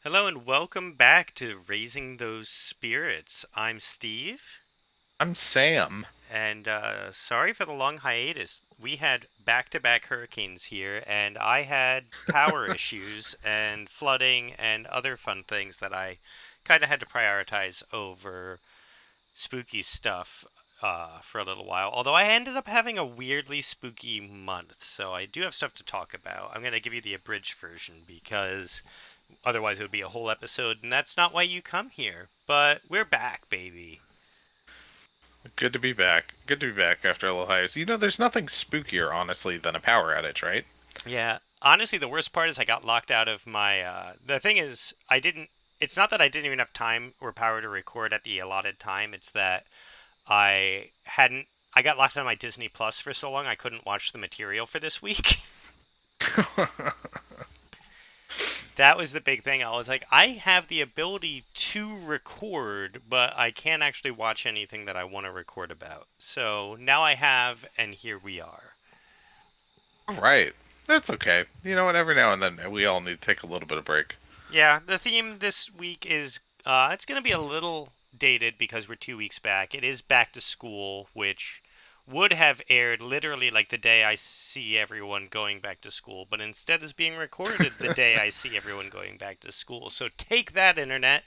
Hello and welcome back to Raising Those Spirits. I'm Steve, I'm Sam. and sorry for the long hiatus. We had back-to-back hurricanes here, and I had power issues and flooding and other fun things that I kind of had to prioritize over spooky stuff for a little while. Although I ended up having a weirdly spooky month, so I do have stuff to talk about. I'm going to give you the abridged version because otherwise, it would be a whole episode, and that's not why you come here. But we're back, baby. Good to be back. Good to be back after a little hiatus. There's nothing spookier, honestly, than a power outage, right? Yeah, honestly, the worst part is I got locked out of my. The thing is, I didn't. It's not that I didn't even have time or power to record at the allotted time. It's that I hadn't. I got locked out of my Disney Plus for so long I couldn't watch the material for this week. That was the big thing. I was like, I have the ability to record, but I can't actually watch anything that I want to record about. So now I have, and here we are. All right. That's okay. You know what? Every now and then we all need to take a little bit of break. Yeah, the theme this week is it's going to be a little dated because we're 2 weeks back. It is back to school, which would have aired literally like the day I see everyone going back to school, but instead is being recorded the day I see everyone going back to school. So take that, internet.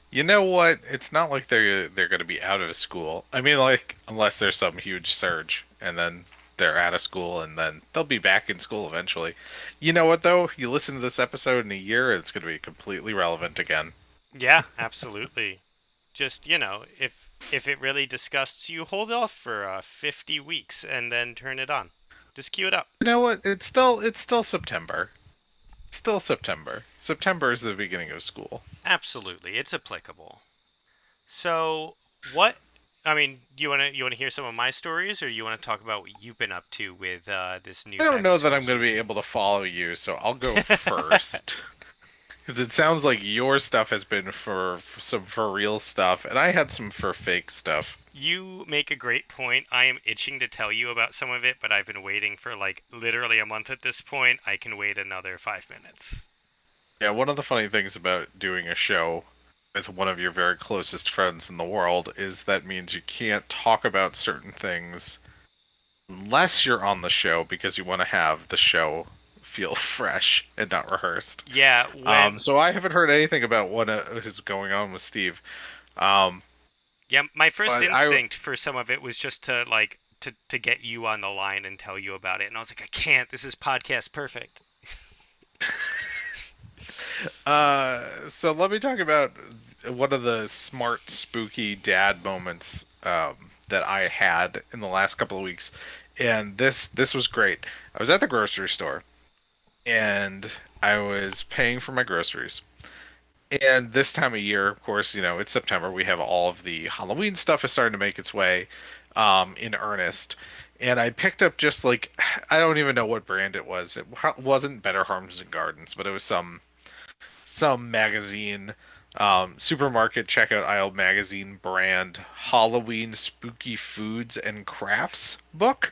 You know what? It's not like they're going to be out of school. I mean, like unless there's some huge surge, and then they're out of school, and then they'll be back in school eventually. You know what though? You listen to this episode in a year, it's going to be completely relevant again. Yeah, absolutely. Just, if it really disgusts you, hold off for 50 weeks and then turn it on. Just cue it up. You know what? It's still September. Still September. September is the beginning of school. Absolutely, it's applicable. So, what I mean, do you want to hear some of my stories, or you want to talk about what you've been up to with this new I don't back to know that school I'm going to be season? able to follow you, so I'll go first. Because it sounds like your stuff has been for some for real stuff, and I had some for fake stuff. You make a great point. I am itching to tell you about some of it, but I've been waiting for like literally a month at this point. I can wait another 5 minutes. Yeah, one of the funny things about doing a show with one of your very closest friends in the world is that means you can't talk about certain things unless you're on the show because you want to have the show feel fresh and not rehearsed. Yeah, when So I haven't heard anything about what is going on with Steve. Um, Yeah, my first but I instinct for some of it was just to like to get you on the line and tell you about it, and I was like, I can't. This is podcast perfect. so let me talk about one of the smart, spooky dad moments that I had in the last couple of weeks, and this was great. I was at the grocery store, and I was paying for my groceries. And this time of year, of course, it's September. We have all of the Halloween stuff is starting to make its way in earnest. And I picked up just like I don't even know what brand it was. It wasn't Better Homes and Gardens, but it was some magazine, supermarket checkout aisle magazine brand Halloween spooky foods and crafts book.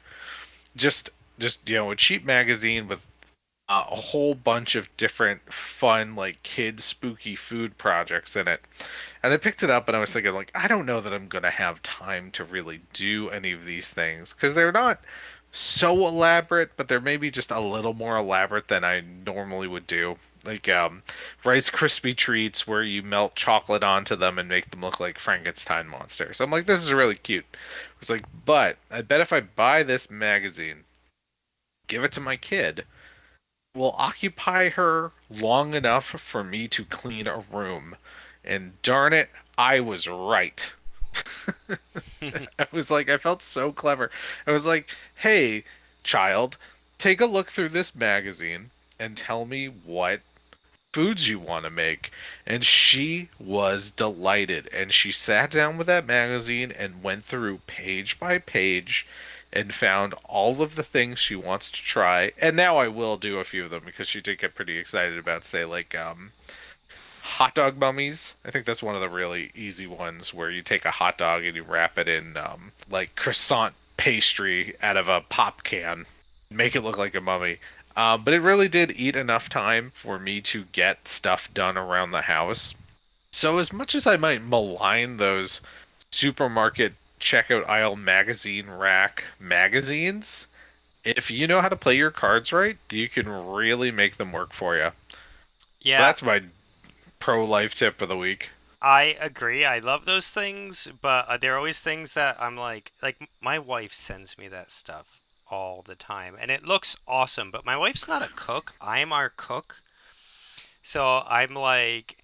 Just a cheap magazine with a whole bunch of different fun like kid spooky food projects in it. And I picked it up and I was thinking like I don't know that I'm going to have time to really do any of these things because they're not so elaborate, but they're maybe just a little more elaborate than I normally would do. Like Rice Krispie treats where you melt chocolate onto them and make them look like Frankenstein monsters. I'm like, this is really cute. It's like, but I bet if I buy this magazine, give it to my kid, will occupy her long enough for me to clean a room. And darn it, I was right. I was like, I felt so clever. I was like, hey, child, take a look through this magazine and tell me what foods you want to make. And she was delighted. And she sat down with that magazine and went through page by page and found all of the things she wants to try. And now I will do a few of them because she did get pretty excited about, say, like hot dog mummies. I think that's one of the really easy ones where you take a hot dog and you wrap it in like croissant pastry out of a pop can, make it look like a mummy. But it really did eat enough time for me to get stuff done around the house. So as much as I might malign those supermarket checkout aisle magazine rack magazines, if you know how to play your cards right, you can really make them work for you. Yeah, That's my pro life tip of the week. I agree. I love those things, but there are always things that I'm my wife sends me that stuff all the time, and it looks awesome. But my wife's not a cook. I'm our cook, so I'm like,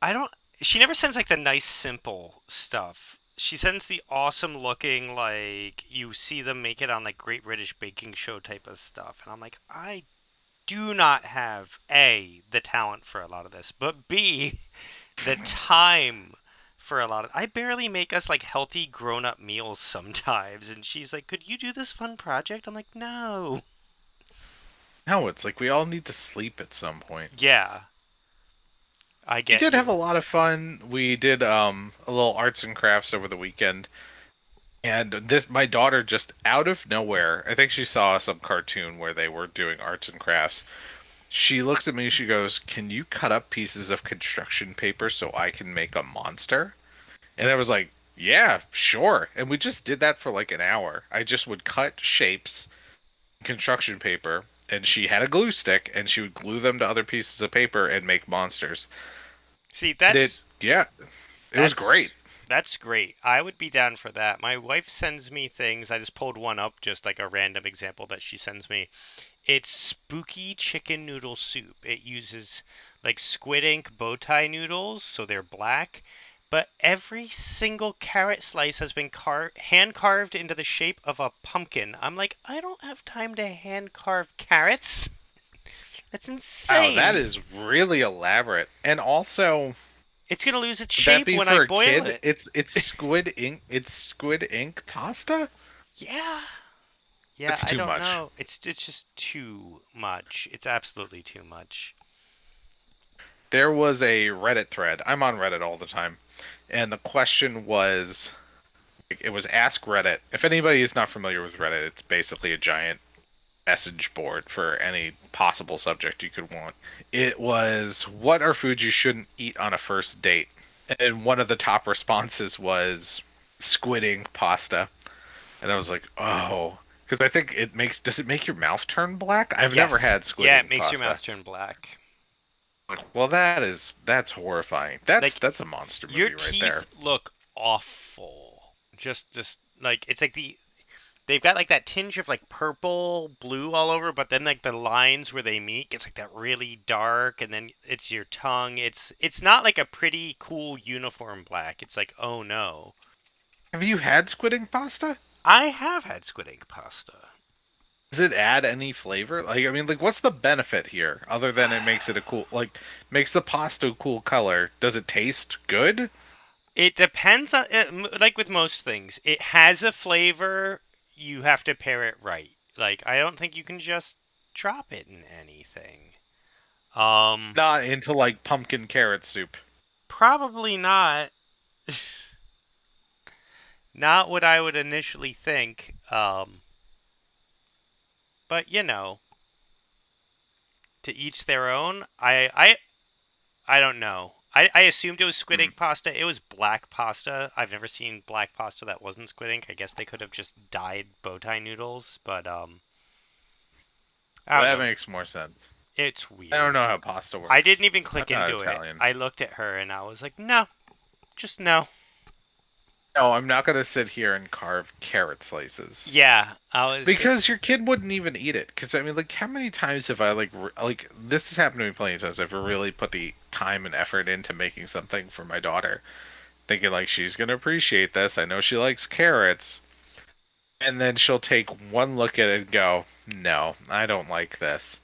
I don't. She never sends like the nice, simple stuff. She sends the awesome looking, like you see them make it on like Great British Baking Show type of stuff, and I'm like, I do not have A, the talent for a lot of this, but B, the time for a lot of. I barely make us like healthy grown up meals sometimes, and she's like, "Could you do this fun project?" I'm like, "No." No, it's like we all need to sleep at some point. Yeah, I We get did have a you. lot of fun. We did a little arts and crafts over the weekend. And this my daughter just out of nowhere, I think she saw some cartoon where they were doing arts and crafts. She looks at me, she goes, "Can you cut up pieces of construction paper so I can make a monster?" And I was like, "Yeah, sure." And we just did that for like an hour. I just would cut shapes, construction paper, and she had a glue stick and she would glue them to other pieces of paper and make monsters. See, And yeah, it was that's great. that's great. I would be down for that. My wife sends me things. I just pulled one up, just like a random example that she sends me. It's spooky chicken noodle soup. It uses like squid ink bow tie noodles, so they're black. But every single carrot slice has been hand carved into the shape of a pumpkin. I'm like, I don't have time to hand carve carrots. That's Wow, that insane. is really elaborate. And also, It's gonna lose its would that shape be when I for a boil kid? it. It's squid ink. It's squid ink pasta. Yeah. Yeah, That's I too don't much. know. It's just too much. It's absolutely too much. There was a Reddit thread. I'm on Reddit all the time, and the question was, it was Ask Reddit. If anybody is not familiar with Reddit, it's basically a giant message board for any possible subject you could want. It was, what are foods you shouldn't eat on a first date? And one of the top responses was squid ink pasta. And I was like, oh, because I think it makes. Does it make your mouth turn black? I've never Yes. had squid Yeah, it ink makes your pasta. mouth turn black. Like, well, that's horrifying. Like That's a monster your movie right teeth there. look awful. Just like it's like they've got like that tinge of like purple, blue all over, but then like the lines where they meet, it's like that really dark, and then it's your tongue. It's not like a pretty cool uniform black. It's like, oh no. Have you had squid ink pasta? I have had squid ink pasta. Does it add any flavor? Like, I mean, like, what's the benefit here other than it makes it a cool, like, makes the pasta a cool color? Does it taste good? It depends on like with most things. It has a flavor. You have to pair it right. Like I don't think you can just drop it in anything. Um, Not into like pumpkin carrot soup. Probably not. Not what I would initially think. But you know, to each their own. I don't know. I assumed it was squid Hmm. ink pasta. It was black pasta. I've never seen black pasta that wasn't squid ink. I guess they could have just dyed bow tie noodles, but I Well, don't that know. makes more sense. It's I don't know weird. how pasta I didn't works. even I'm click not into it. Italian. I looked at her and I was like, no, just no. No, I'm not gonna sit here and carve carrot slices. Yeah, I was. Because your kid wouldn't even eat it. Because I mean, like, how many times have I like this has happened to me plenty of times. I've really put the time and effort into making something for my daughter, thinking like she's gonna appreciate this. I know she likes carrots, and then she'll take one look at it and go, "No, I don't like this.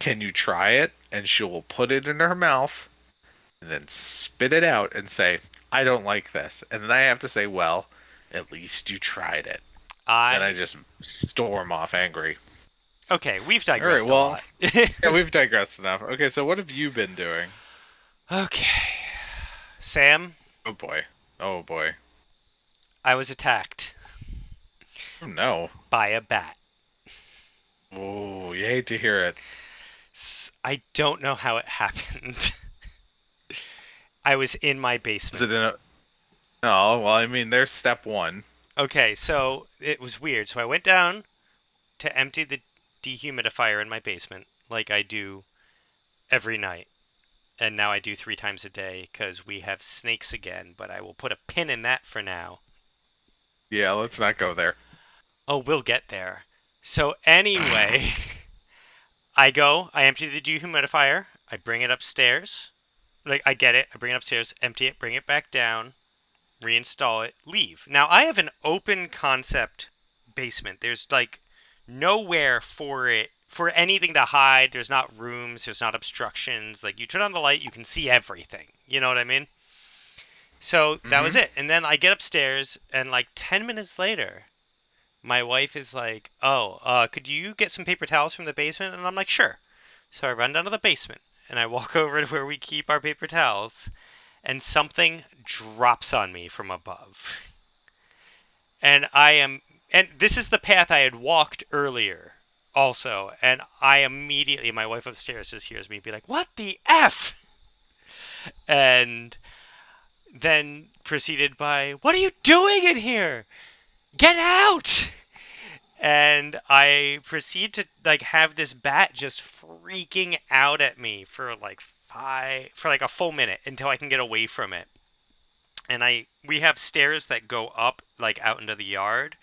Can you try it?" And she will put it in her mouth and then spit it out and say, "I don't like this." And then I have to say, "Well, at least you tried it." And I I. just storm off angry. Okay, we've All right, digressed a well, lot. yeah, we've digressed enough. Okay, so what have you been doing? Okay. Sam, Oh boy. Oh boy. I was attacked Oh no. by a bat. Oh, you hate to hear it. I don't know how it happened. I was in my Is basement. it in a? Oh, well, I mean, there's step one. Okay, so it was weird. So I went down to empty the dehumidifier in my basement like I do every night. And now I do 3 times a day because we have snakes again, but I will put a pin in that for now. Yeah, let's not go there. Oh, we'll get there. So, anyway, I empty the dehumidifier, I bring it upstairs. Like, I get it, I bring it upstairs, empty it, bring it back down, reinstall it, leave. Now, I have an open concept basement. There's like nowhere for it, for anything to hide. There's not rooms, there's not obstructions. Like, you turn on the light, you can see everything. You know what I mean? So that was Mm-hmm. it. And then I get upstairs, and like 10 minutes later, my wife is like, "Oh, could you get some paper towels from the basement?" And I'm like, "Sure." So I run down to the basement, and I walk over to where we keep our paper towels, and something drops on me from above. And and this is the path I had walked earlier, also. And my wife upstairs just hears me be like, "What the F?" And then proceeded by, "What are you doing in here? Get out!" And I proceed to like have this bat just freaking out at me for like a full minute until I can get away from it. And I we have stairs that go up like out into the yard.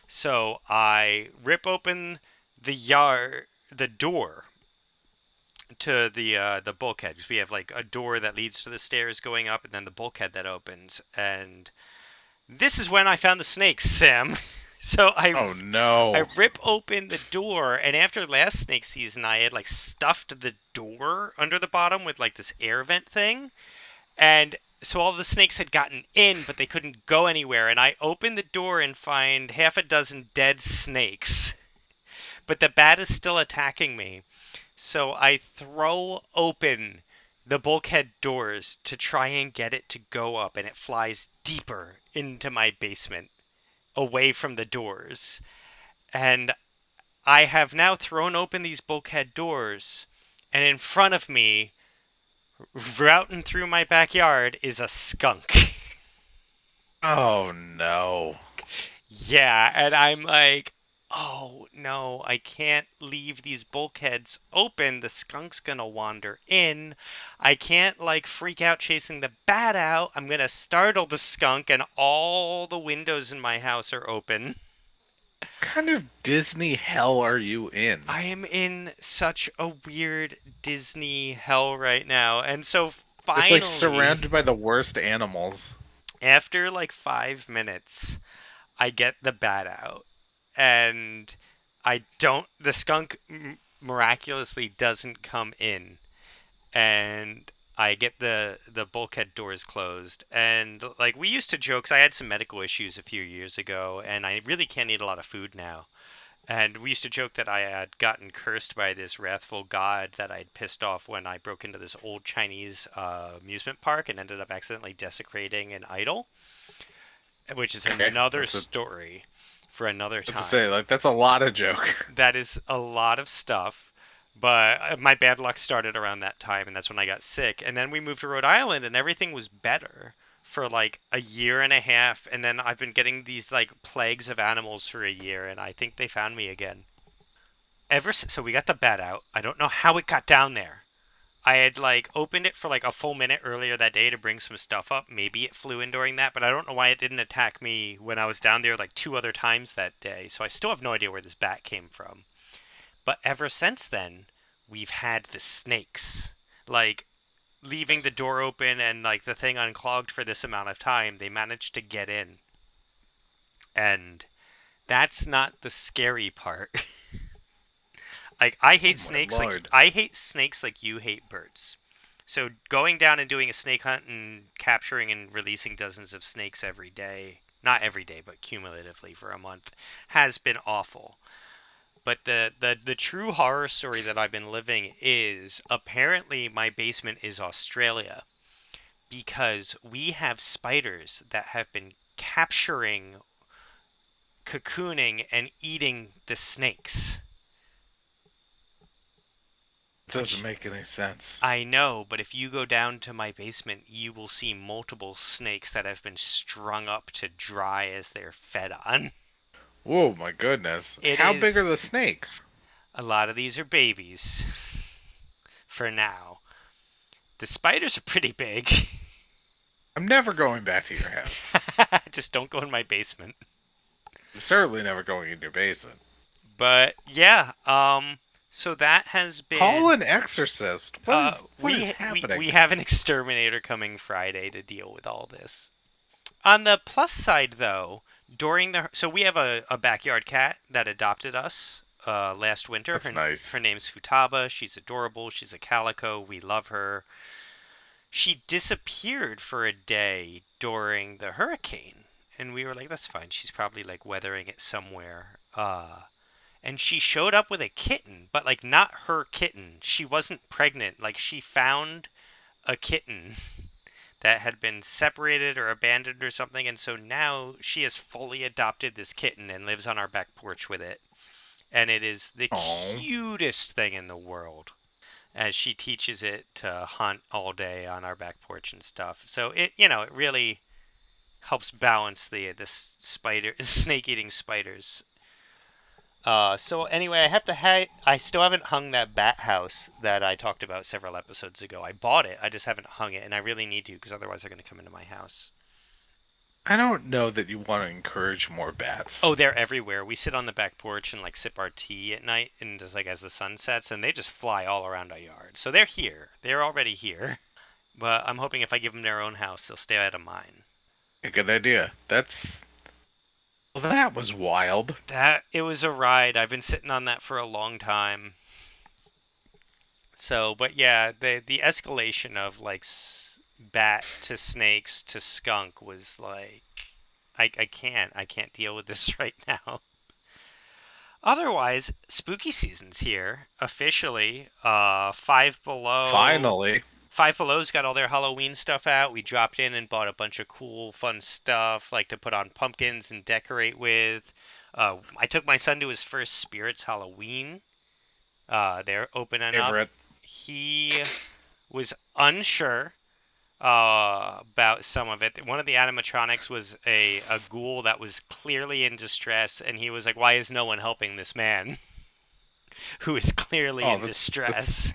So I rip open the door to the bulkhead because we have like a door that leads to the stairs going up and then the bulkhead that opens. And this is when I found the snakes, Sam. So Oh I no. rip open the door, and after last snake season, I had like stuffed the door under the bottom with like this air vent thing, and so all the snakes had gotten in, but they couldn't go anywhere. And I open the door and find half a dozen dead snakes, but the bat is still attacking me. So I throw open the bulkhead doors to try and get it to go up, and it flies deeper into my basement, away from the doors. And I have now thrown open these bulkhead doors, and in front of me, routing through my backyard, is a skunk. Oh no. Yeah, and I'm like, oh no, I can't leave these bulkheads open. The skunk's gonna wander in. I can't like freak out chasing the bat out. I'm gonna startle the skunk, and all the windows in my house are open. What kind of Disney hell are you in? I am in such a weird Disney hell right now. And so Just like finally, surrounded by the worst animals. after like 5 minutes, I get the bat out. And the skunk miraculously doesn't come in. And I get the bulkhead doors closed. And like we used to joke, 'cause I had some medical issues a few years ago, and I really can't eat a lot of food now. And we used to joke that I had gotten cursed by this wrathful god that I'd pissed off when I broke into this old Chinese amusement park and ended up accidentally desecrating an idol, which is Okay, another story for another what to say, time. like that's a lot of joke. That is a lot of stuff. But my bad luck started around that time, and that's when I got sick. And then we moved to Rhode Island, and everything was better for like a year and a half. And then I've been getting these like plagues of animals for a year, and I think they found me again. So we got the bat out. I don't know how it got down there. I had like opened it for like a full minute earlier that day to bring some stuff up. Maybe it flew in during that, but I don't know why it didn't attack me when I was down there like 2 other times that day. So I still have no idea where this bat came from. But ever since then, we've had the snakes. Like leaving the door open and like the thing unclogged for this amount of time, they managed to get in. And that's not the scary part. Like Oh my lord. I hate snakes like you hate birds. So going down and doing a snake hunt and capturing and releasing dozens of snakes every day, not every day, but cumulatively for a month, has been awful. But the true horror story that I've been living is apparently my basement is Australia because we have spiders that have been capturing, cocooning, and eating the snakes. It doesn't make any sense. I know, but if you go down to my basement, you will see multiple snakes that have been strung up to dry as they're fed on. Whoa, my goodness. It How big are is. the snakes? A lot of these are babies for now. The spiders are pretty big. I'm never going back to your house. Just don't go in my basement. I'm certainly never going in your basement. But yeah, so that has Call been an exorcist. What is we happening? have an exterminator coming Friday to deal with all this. On the plus side, though, during the so we have a backyard cat that adopted us last winter. That's Her nice. name's Futaba. She's adorable. She's a calico. We love her. She disappeared for a day during the hurricane, and we were like, "That's fine. She's probably like weathering it somewhere." And she showed up with a kitten, but like not her kitten. She wasn't pregnant. Like she found a kitten that had been separated or abandoned or something, and so now she has fully adopted this kitten and lives on our back porch with it. And it is the Oh, cutest thing in the world as she teaches it to hunt all day on our back porch and stuff. So it really helps balance the spider snake eating spiders. So anyway, I still haven't hung that bat house that I talked about several episodes ago. I bought it, I just haven't hung it, and I really need to because otherwise they're going to come into my house. I don't know that you want to encourage more bats. Oh, they're everywhere. We sit on the back porch and like sip our tea at night, and just like as the sun sets, and they just fly all around our yard. So they're here. They're already here. But I'm hoping if I give them their own house, they'll stay out of mine. A good idea. That was wild. That it was a ride. I've been sitting on that for a long time. So, but yeah, the escalation of like bat to snakes to skunk was like I can't deal with this right now. Otherwise, spooky season's here officially. Finally. Five Below's got all their Halloween stuff out. We dropped in and bought a bunch of cool, fun stuff like to put on pumpkins and decorate with. I took my son to his first Spirits Halloween. They're opening up. Favorite. He was unsure about some of it. One of the animatronics was a ghoul that was clearly in distress, and he was like, "Why is no one helping this man who is clearly Oh, in that's. distress?"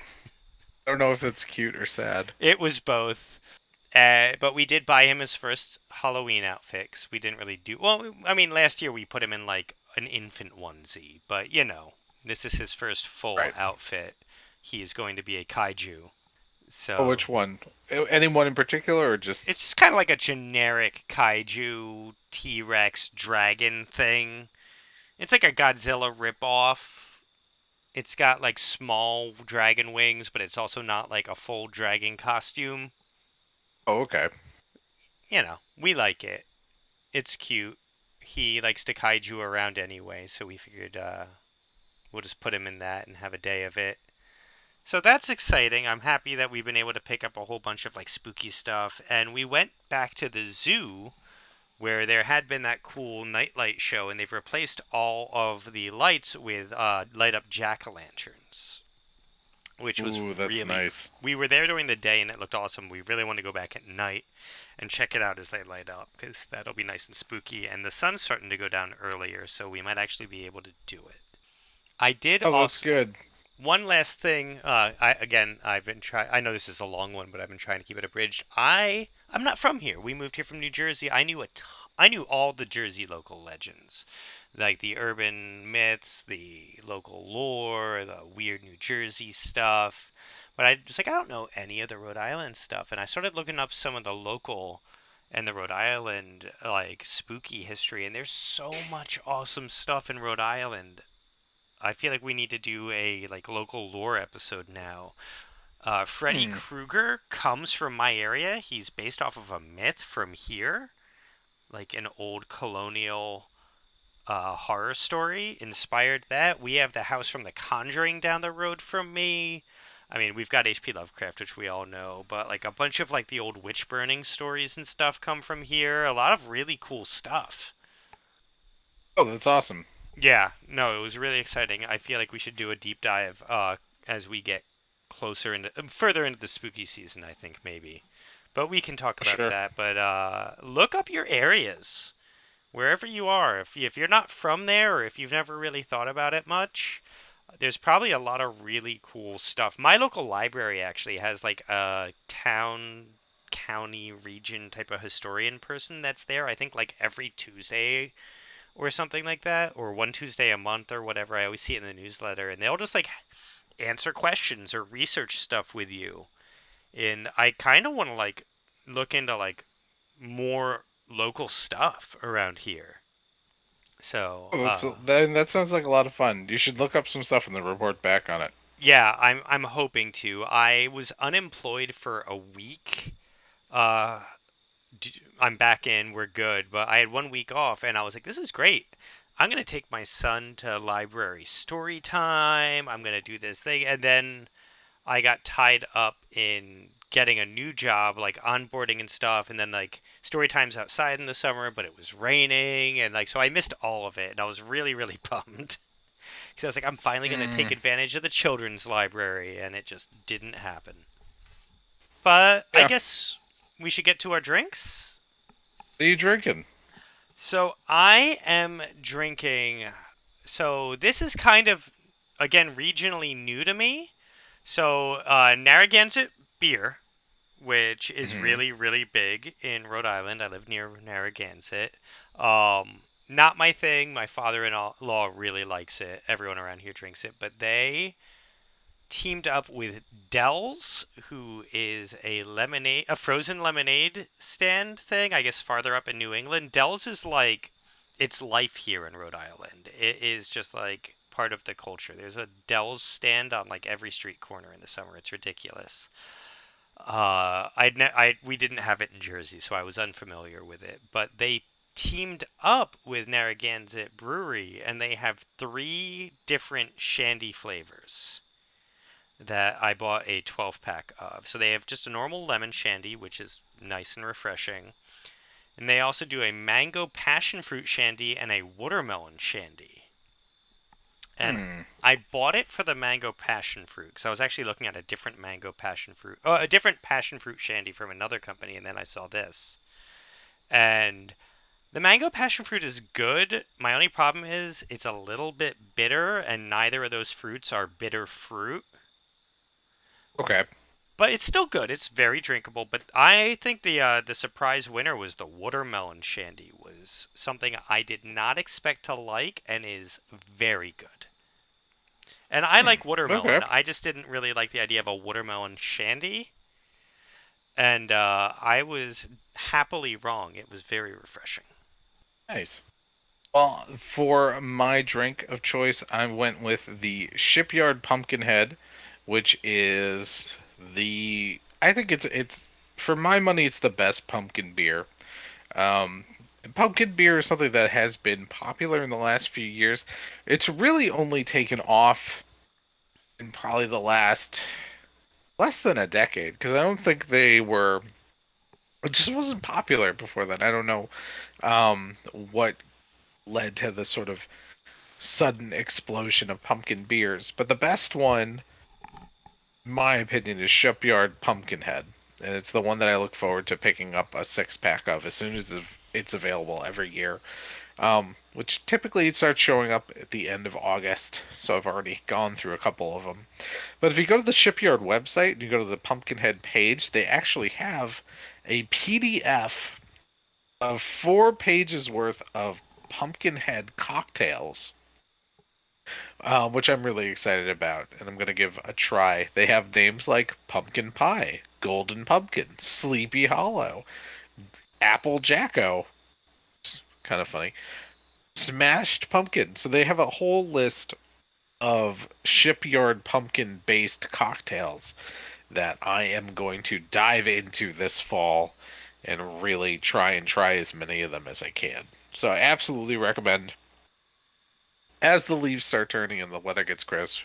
I don't know if it's cute or sad. It was both. But we did buy him his first Halloween outfit 'cause we didn't really do well. I mean, last year we put him in like an infant onesie, but this is his first full Right. outfit. He is going to be a kaiju. Oh, So which one? Anyone in particular, or just? it's just kind of like a generic kaiju T Rex dragon thing. It's like a Godzilla ripoff. It's got like small dragon wings, but it's also not like a full dragon costume. Oh, okay. We like it. It's cute. He likes to kaiju around anyway, so we figured we'll just put him in that and have a day of it. So that's exciting. I'm happy that we've been able to pick up a whole bunch of like spooky stuff. And we went back to the zoo where there had been that cool nightlight show, and they've replaced all of the lights with light up jack o' lanterns, which was Ooh, that's really. nice. We were there during the day and it looked awesome. We really want to go back at night and check it out as they light up because that'll be nice and spooky. And the sun's starting to go down earlier, so we might actually be able to do it. I did Oh, that's also good. one last thing. I've been trying. I know this is a long one, but I've been trying to keep it abridged. I'm not from here. We moved here from New Jersey. I knew all the Jersey local legends, like the urban myths, the local lore, the weird New Jersey stuff. But I was like, I don't know any of the Rhode Island stuff, and I started looking up some of the local and the Rhode Island like spooky history, and there's so much awesome stuff in Rhode Island. I feel like we need to do a like local lore episode now. Freddy Hmm. Krueger comes from my area. He's based off of a myth from here, like an old colonial horror story inspired that. We have the house from The Conjuring down the road from me. I mean, we've got H.P. Lovecraft, which we all know, but like a bunch of like the old witch burning stories and stuff come from here. A lot of really cool stuff. Oh, that's awesome. Yeah, no, it was really exciting. I feel like we should do a deep dive as we get closer into further into the spooky season, I think maybe. But we can talk about Sure. that. But look up your areas wherever you are. If you're not from there or if you've never really thought about it much, there's probably a lot of really cool stuff. My local library actually has like a town, county, region type of historian person that's there. I think like every Tuesday or something like that, or one Tuesday a month or whatever. I always see it in the newsletter, and they'll just like answer questions or research stuff with you. And I kind of want to like look into like more local stuff around here. So, Oh, that sounds like a lot of fun. You should look up some stuff and then report back on it. yeah, I'm hoping to. I was unemployed for a week. Uh, I'm back in. We're good. But I had 1 week off, and I was like, this is great. I'm gonna take my son to library story time. I'm gonna do this thing, and then I got tied up in getting a new job, like onboarding and stuff, and then like story times outside in the summer, but it was raining, and like so I missed all of it, and I was really really bummed because I was like, I'm finally gonna take Mm, advantage of the children's library, and it just didn't happen. But I yeah. guess we should get to our drinks. What are you drinking? So I am drinking. So this is kind of again regionally new to me. So Narragansett beer, which is Hmm. really, really big in Rhode Island. I live near Narragansett. Not my thing. My father-in-law really likes it. Everyone around here drinks it, but they teamed up with Dell's, who is a frozen lemonade stand thing. I guess farther up in New England. Dell's is like it's life here in Rhode Island. It is just like part of the culture. There's a Dell's stand on like every street corner in the summer. It's ridiculous. We didn't have it in Jersey, so I was unfamiliar with it. But they teamed up with Narragansett Brewery, and they have three different shandy flavors that I bought a 12 pack of. So they have just a normal lemon shandy, which is nice and refreshing, and they also do a mango passion fruit shandy and a watermelon shandy. And Hmm. I bought it for the mango passion fruit because I was actually looking at a different mango passion fruit, a different passion fruit shandy from another company, and then I saw this. And the mango passion fruit is good. My only problem is it's a little bit bitter, and neither of those fruits are bitter fruit. Okay. But it's still good. It's very drinkable. But I think the surprise winner was the watermelon shandy. Was something I did not expect to like, and is very good. And I Hmm. like Okay. watermelon. I just didn't really like the idea of a watermelon shandy. And I was happily wrong. It was very refreshing. Nice. Well, for my drink of choice, I went with the Shipyard Pumpkinhead, which is I think it's for my money it's the best pumpkin beer. Um, Pumpkin beer is something that has been popular in the last few years. It's really only taken off in probably the last less than a decade because I don't think they were. It just wasn't popular before then. I don't know what led to the sort of sudden explosion of pumpkin beers, but the best one, in my opinion, is Shipyard Pumpkinhead, and it's the one that I look forward to picking up a 6 pack of as soon as it's available every year. Which typically it starts showing up at the end of August, so I've already gone through a couple of them. But if you go to the Shipyard website and you go to the Pumpkinhead page, they actually have a PDF of 4 pages worth of Pumpkinhead cocktails, which I'm really excited about, and I'm going to give a try. They have names like Pumpkin Pie, Golden Pumpkin, Sleepy Hollow, Apple Jacko, kind of funny, Smashed Pumpkin. So they have a whole list of Shipyard Pumpkin based cocktails that I am going to dive into this fall and really try as many of them as I can. So I absolutely recommend, as the leaves start turning and the weather gets crisp,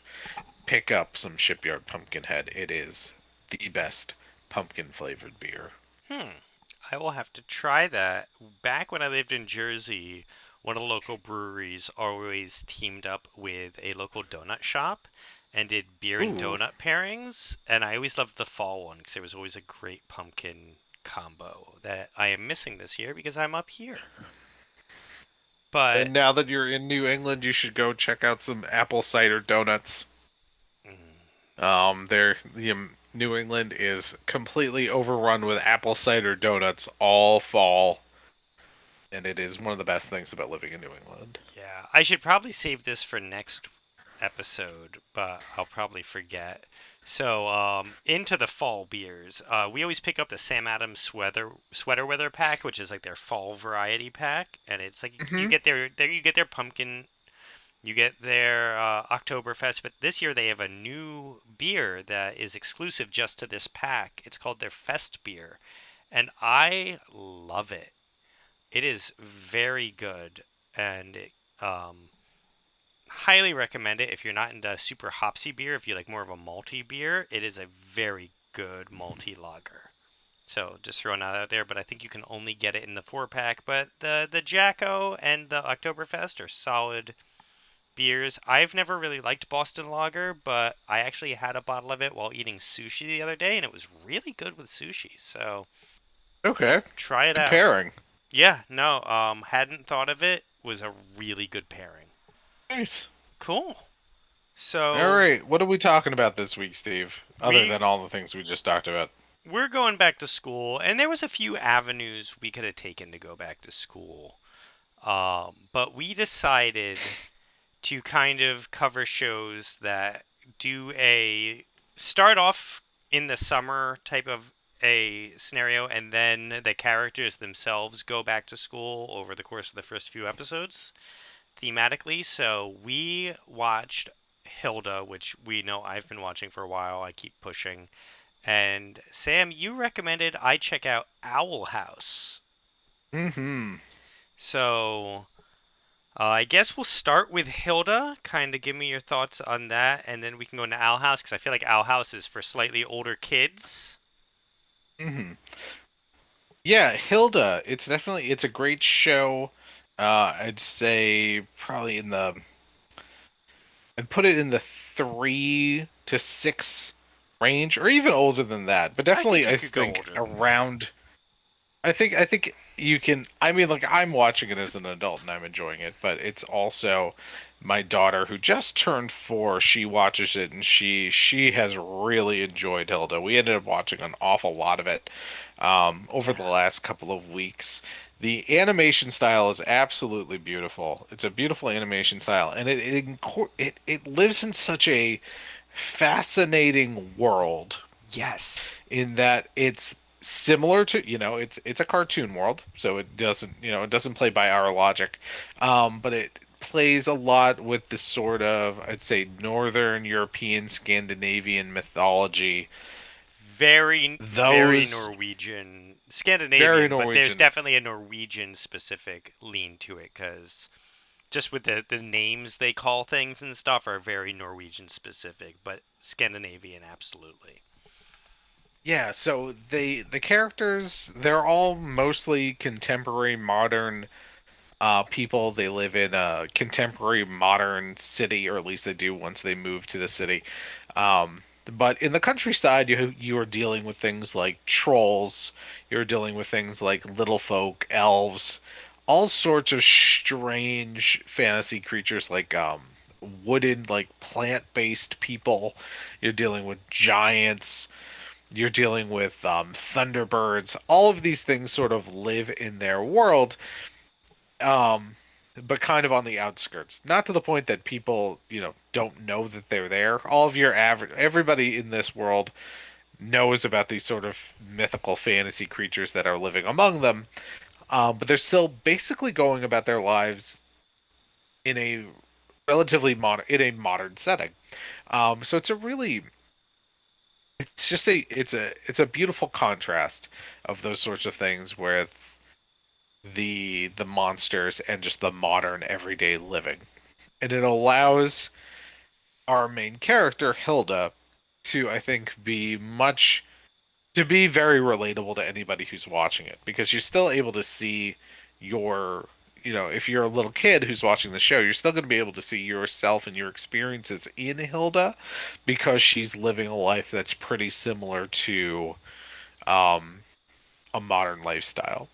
pick up some Shipyard Pumpkinhead. It is the best pumpkin flavored beer. Hmm. I will have to try that. Back when I lived in Jersey, one of the local breweries always teamed up with a local donut shop, and did beer and Ooh. donut pairings. And I always loved the fall one because there was always a great pumpkin combo that I am missing this year because I'm up here. But And now that you're in New England, you should go check out some apple cider donuts. mm, New England is completely overrun with apple cider donuts all fall, and it is one of the best things about living in New England. yeah, I should probably save this for next episode, but I'll probably forget. So, into the fall beers. We always pick up the Sam Adams sweater weather pack, which is like their fall variety pack, and it's like you Hmm. get their pumpkin, you get their Oktoberfest, but this year they have a new beer that is exclusive just to this pack. It's called their Fest beer, and I love it. It is very good, and highly recommend it if you're not into super hopsy beer. If you like more of a malty beer, it is a very good malty lager. So just throwing that out there, but I think you can only get it in the 4 pack. But the Jacko and the Oktoberfest are solid beers. I've never really liked Boston Lager, but I actually had a bottle of it while eating sushi the other day, and it was really good with sushi. So Okay, try it good out. pairing. Yeah, no, hadn't thought of it. Was a really good pairing. Nice. Cool. All So right, what are we talking about this week, Steve? Other we than all the things we just talked about. we're going back to school, and there was a few avenues we could have taken to go back to school. But we decided to kind of cover shows that do a start off in the summer type of a scenario, and then the characters themselves go back to school over the course of the first few episodes thematically. So we watched Hilda, which we know I've been watching for a while. I keep pushing. And Sam, you recommended I check out Owl House. Mm-hmm. So I guess we'll start with Hilda. Kind of give me your thoughts on that, and then we can go into Owl House because I feel like Owl House is for slightly older kids. Mm-hmm. Yeah, Hilda. It's a great show. I'd say probably I'd put it in the 3 to 6 range, or even older than that. But I think definitely, you I could go think older than that. around. I think you can. I mean, like I'm watching it as an adult and I'm enjoying it, but it's also my daughter who just turned 4. She watches it and she has really enjoyed Hilda. We ended up watching an awful lot of it over the Yeah. last couple of weeks. The animation style is absolutely beautiful. It's a beautiful animation style, and it lives in such a fascinating world Yes. in that it's similar to it's a cartoon world, so it doesn't play by our logic, but it plays a lot with the sort of, I'd say, Northern European Scandinavian mythology. Very Those Norwegian, very Scandinavian, but there's Norwegian. definitely a Norwegian specific lean to it because just with the names they call things and stuff are very Norwegian specific, but Scandinavian absolutely. Yeah, so the characters, they're all mostly contemporary modern people. They live in a contemporary modern city, or at least they do once they move to the city. But in the countryside, you are dealing with things like trolls. You're dealing with things like little folk, elves, all sorts of strange fantasy creatures like wooden, like plant-based people. You're dealing with giants. You're dealing with thunderbirds. All of these things sort of live in their world, um, but kind of on the outskirts. Not to the point that people, don't know that they're there. All of your average, everybody in this world knows about these sort of mythical fantasy creatures that are living among them, but they're still basically going about their lives in a in a modern setting. So it's a beautiful contrast of those sorts of things with the monsters and just the modern everyday living. And it allows our main character Hilda to, I think, to be very relatable to anybody who's watching it, because you're still able to see your if you're a little kid who's watching the show, you're still going to be able to see yourself and your experiences in Hilda because she's living a life that's pretty similar to um, a modern lifestyle.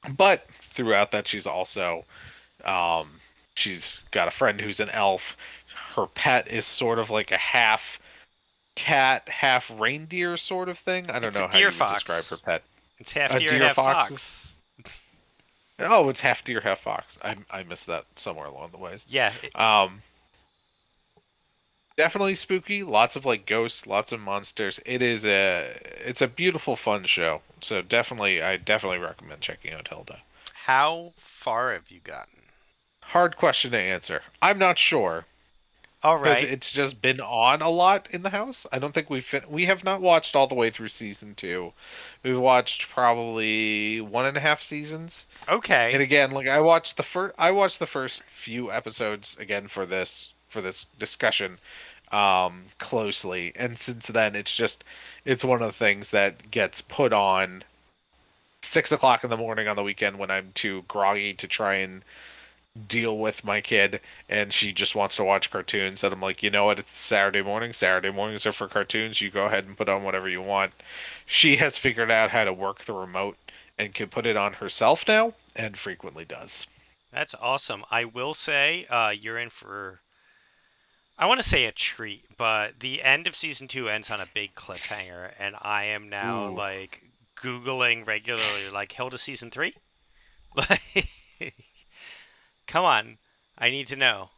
But throughout that, um, she's got a friend who's an elf. Her pet is sort of like a half cat, half reindeer sort of thing. I don't It's a know how deer you would describe her fox. pet. It's half A deer, deer half fox. fox. Oh, it's half deer, half fox. I missed that somewhere along the ways. Yeah, Um, Definitely spooky. Lots of like ghosts, lots of monsters. It's a beautiful, fun show. So I definitely recommend checking out Hilda. how far have you gotten? Hard question to answer. I'm not sure All because right. it's just been on a lot in the house. I don't think we have not watched all the way through season two. We've watched probably one and a half seasons. And Okay. again, like I watched the first few episodes again for this discussion closely, and since then it's one of the things that gets put on 6 o'clock in the morning on the weekend when I'm too groggy to try and deal with my kid, and she just wants to watch cartoons. And I'm like, you know what? It's Saturday morning. Saturday mornings are for cartoons. You go ahead and put on whatever you want. She has figured out how to work the remote and can put it on herself now, and frequently does. That's awesome. I will say, you're in for, I want to say a treat, but the end of season two ends on a big cliffhanger, and I am now Ooh. like Googling regularly, like Hilda season three? Like, come on. I need to know.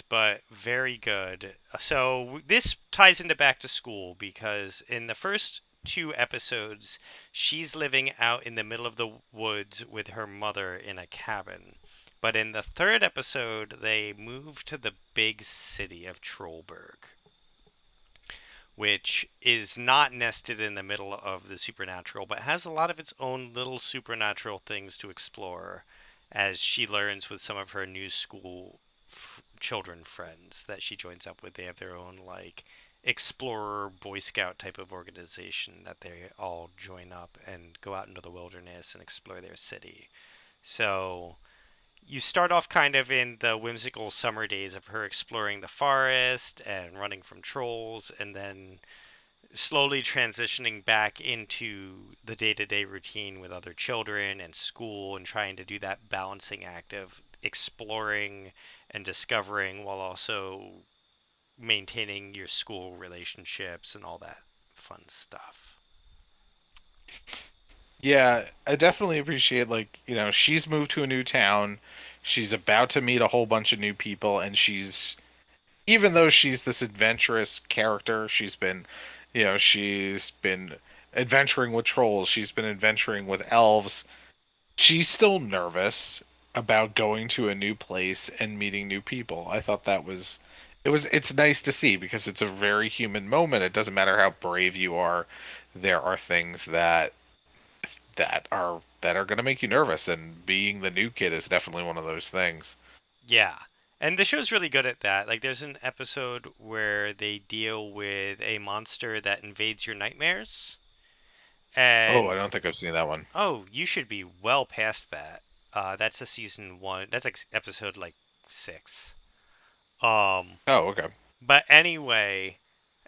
But very good. So this ties into back to school because in the first two episodes, she's living out in the middle of the woods with her mother in a cabin. But in the third episode, they move to the big city of Trollberg, which is not nested in the middle of the supernatural, but has a lot of its own little supernatural things to explore as she learns with some of her new school children friends that she joins up with. They have their own, like, explorer Boy Scout type of organization that they all join up and go out into the wilderness and explore their city. So you start off kind of in the whimsical summer days of her exploring the forest and running from trolls, and then slowly transitioning back into the day-to-day routine with other children and school and trying to do that balancing act of exploring and discovering while also maintaining your school relationships and all that fun stuff. Yeah, I definitely appreciate like, she's moved to a new town. She's about to meet a whole bunch of new people, and she's even though she's this adventurous character, she's been adventuring with trolls, she's been adventuring with elves. She's still nervous about going to a new place and meeting new people. I thought it's nice to see because it's a very human moment. It doesn't matter how brave you are, there are things that are going to make you nervous, and being the new kid is definitely one of those things. Yeah. And the show's really good at that. Like, there's an episode where they deal with a monster that invades your nightmares. Oh, I And, don't think I've seen that one. oh, you should be well past that. That's a season one. That's like episode like six. Um, Oh, okay. but anyway,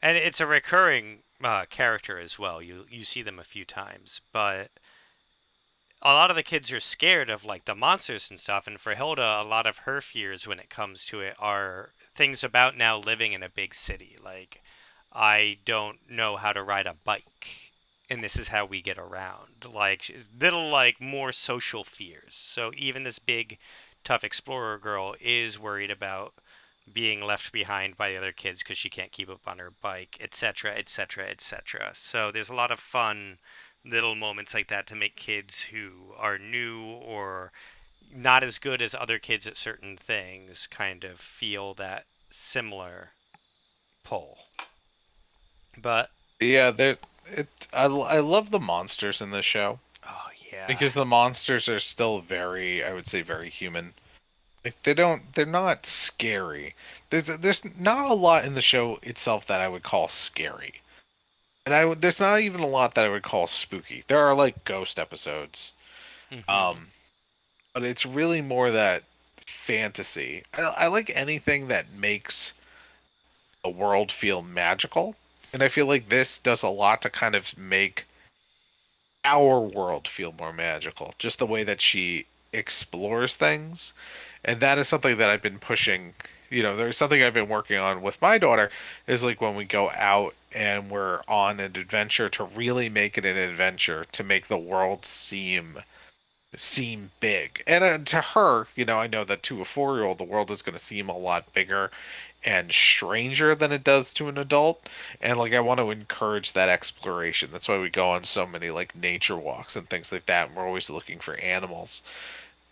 and it's a recurring character as well. You see them a few times, but a lot of the kids are scared of like the monsters and stuff. And for Hilda, a lot of her fears when it comes to it are things about now living in a big city. Like, I don't know how to ride a bike, and this is how we get around. Like little like more social fears. So even this big, tough explorer girl is worried about being left behind by the other kids because she can't keep up on her bike, etc., etc., etc. So there's a lot of fun little moments like that to make kids who are new or not as good as other kids at certain things kind of feel that similar pull. But Yeah, I love the monsters in this show oh yeah. because the monsters are still very, I would say, very human. Like they're not scary. There's not a lot in the show itself that I would call scary. And there's not even a lot that I would call spooky. There are like ghost episodes. Mhm. Um but it's really more that fantasy. I like anything that makes a world feel magical, and I feel like this does a lot to kind of make our world feel more magical. Just the way that she explores things, and that is something that I've been pushing. There's something I've been working on with my daughter is like when we go out and we're on an adventure to really make it an adventure to make the world seem big. And to her, I know that to a 4-year-old, the world is going to seem a lot bigger and stranger than it does to an adult. And like, I want to encourage that exploration. That's why we go on so many like nature walks and things like that. And we're always looking for animals.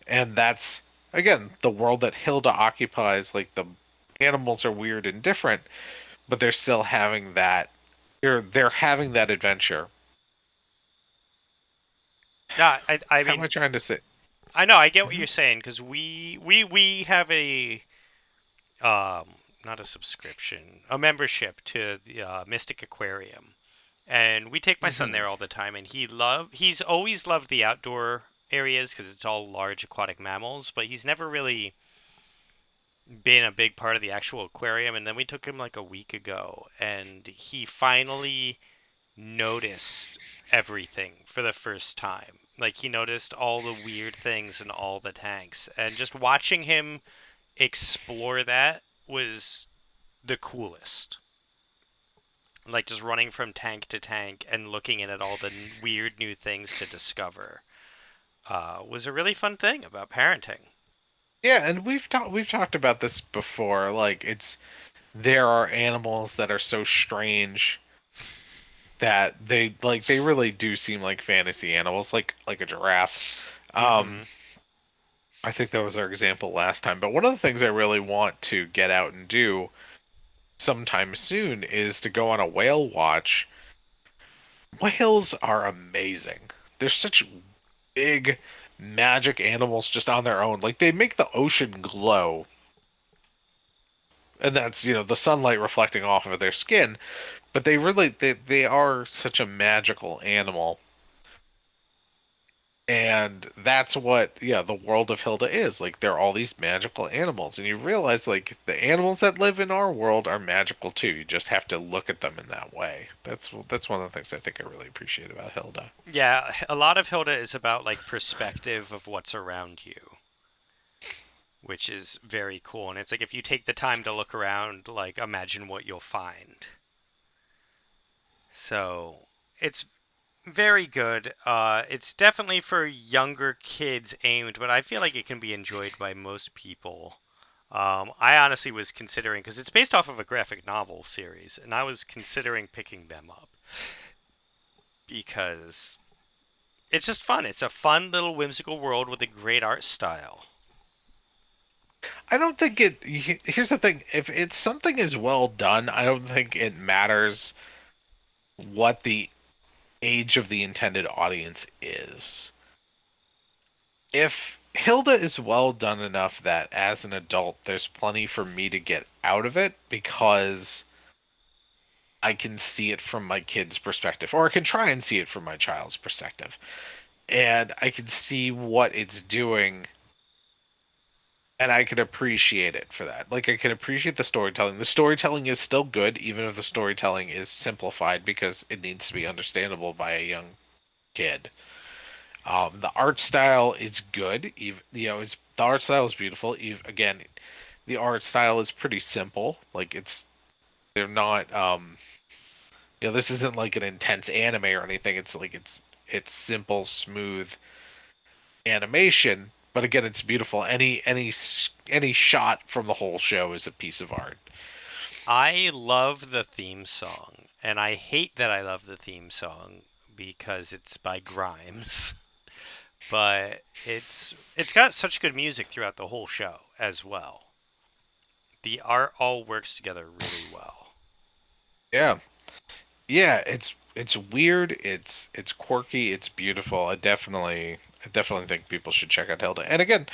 And that's, again, the world that Hilda occupies. Like, the animals are weird and different, but they're still having that. They're having that adventure. Yeah, I How am I mean, trying to say? I know I get what Mhm. you're saying because we have a not a subscription, a membership to the Mystic Aquarium, and we take my son Mhm. there all the time, and he's always loved the outdoor areas because it's all large aquatic mammals, but he's never really been a big part of the actual aquarium. And then we took him like a week ago, and he finally noticed everything for the first time. Like he noticed all the weird things in all the tanks, and just watching him explore that was the coolest. Like just running from tank to tank and looking in at all the weird new things to discover was a really fun thing about parenting. Yeah, and we've talked about this before. Like, there are animals that are so strange that they really do seem like fantasy animals, like a giraffe. Um, Mm-hmm. I think that was our example last time. But one of the things I really want to get out and do sometime soon is to go on a whale watch. Whales are amazing. They're such big magic animals just on their own. Like, they make the ocean glow, and that's the sunlight reflecting off of their skin. But they are such a magical animal, and that's what, yeah, the world of Hilda is. Like, they're all these magical animals, and you realize like the animals that live in our world are magical too. You just have to look at them in that way. That's one of the things I think I really appreciate about Hilda. Yeah, a lot of Hilda is about like perspective of what's around you, which is very cool. And it's like if you take the time to look around, like imagine what you'll find. So it's very good. It's definitely for younger kids aimed, but I feel like it can be enjoyed by most people. I honestly was considering because it's based off of a graphic novel series, and I was considering picking them up because it's just fun. It's a fun little whimsical world with a great art style. I don't think here's the thing: if it's something is well done, I don't think it matters what the age of the intended audience is. If Hilda is well done enough that as an adult there's plenty for me to get out of it because I can see it from my kid's perspective, or I can try and see it from my child's perspective, and I can see what it's doing, and I can appreciate it for that. Like, I can appreciate the storytelling. The storytelling is still good, even if the storytelling is simplified because it needs to be understandable by a young kid. The art style is good. Even, the art style is beautiful. Again, the art style is pretty simple. Like, they're not this isn't like an intense anime or anything. It's like it's simple, smooth animation, but again, it's beautiful. Any shot from the whole show is a piece of art. I love the theme song, and I hate that I love the theme song because it's by Grimes. But it's got such good music throughout the whole show as well. The art all works together really well. Yeah, yeah. It's weird. It's quirky. It's beautiful. I definitely think people should check out Hilda. And again,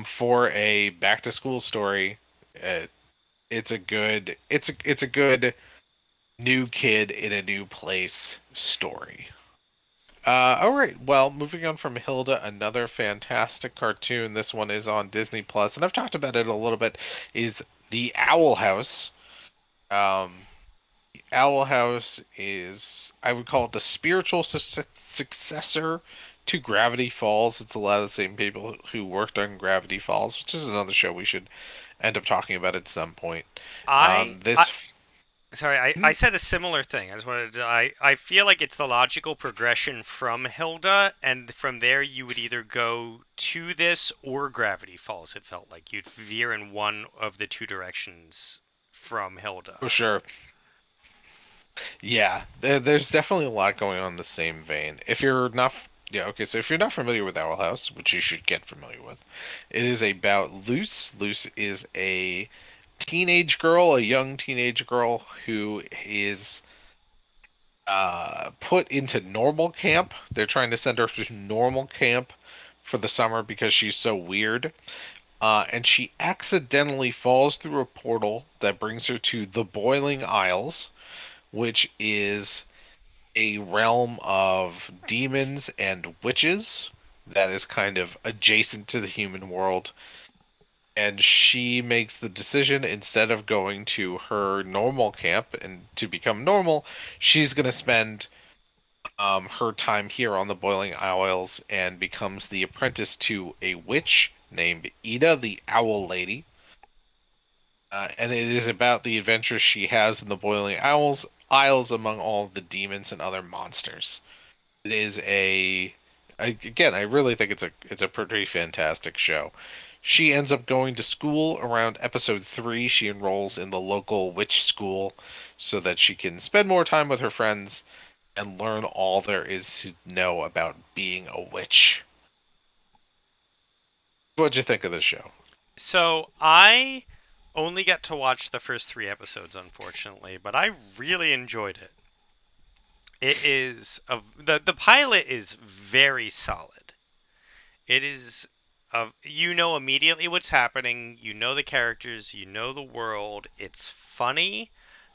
for a back to school story, uh, it's a good new kid in a new place story. All right. Well, moving on from Hilda, another fantastic cartoon. This one is on Disney Plus, and I've talked about it a little bit. Is the Owl House? Um, Owl House is, I would call it the spiritual successor to Gravity Falls. It's a lot of the same people who worked on Gravity Falls, which is another show we should end up talking about at some point. I, I This. sorry, I said a similar thing. I just wanted to, I feel like it's the logical progression from Hilda, and from there you would either go to this or Gravity Falls. It felt like you'd veer in one of the two directions from Hilda. For sure. Yeah, there's definitely a lot going on in the same vein. If you're not, yeah, okay, so if you're not familiar with Owl House, which you should get familiar with, it is about Luce. Luce is a teenage girl, a young teenage girl who is put into normal camp. They're trying to send her to normal camp for the summer because she's so weird. And she accidentally falls through a portal that brings her to the Boiling Isles, which is a realm of demons and witches that is kind of adjacent to the human world. And she makes the decision instead of going to her normal camp and to become normal, she's going to spend her time here on the Boiling Isles and becomes the apprentice to a witch named Ida the Owl Lady. And it is about the adventures she has in the Boiling Isles among all the demons and other monsters. It is again, I really think it's a pretty fantastic show. She ends up going to school around episode 3. She enrolls in the local witch school so that she can spend more time with her friends and learn all there is to know about being a witch. What'd you think of this show? So I only got to watch the first three episodes, unfortunately, but I really enjoyed it. The pilot is very solid. It is you know immediately what's happening. You know the characters. You know the world. It's funny.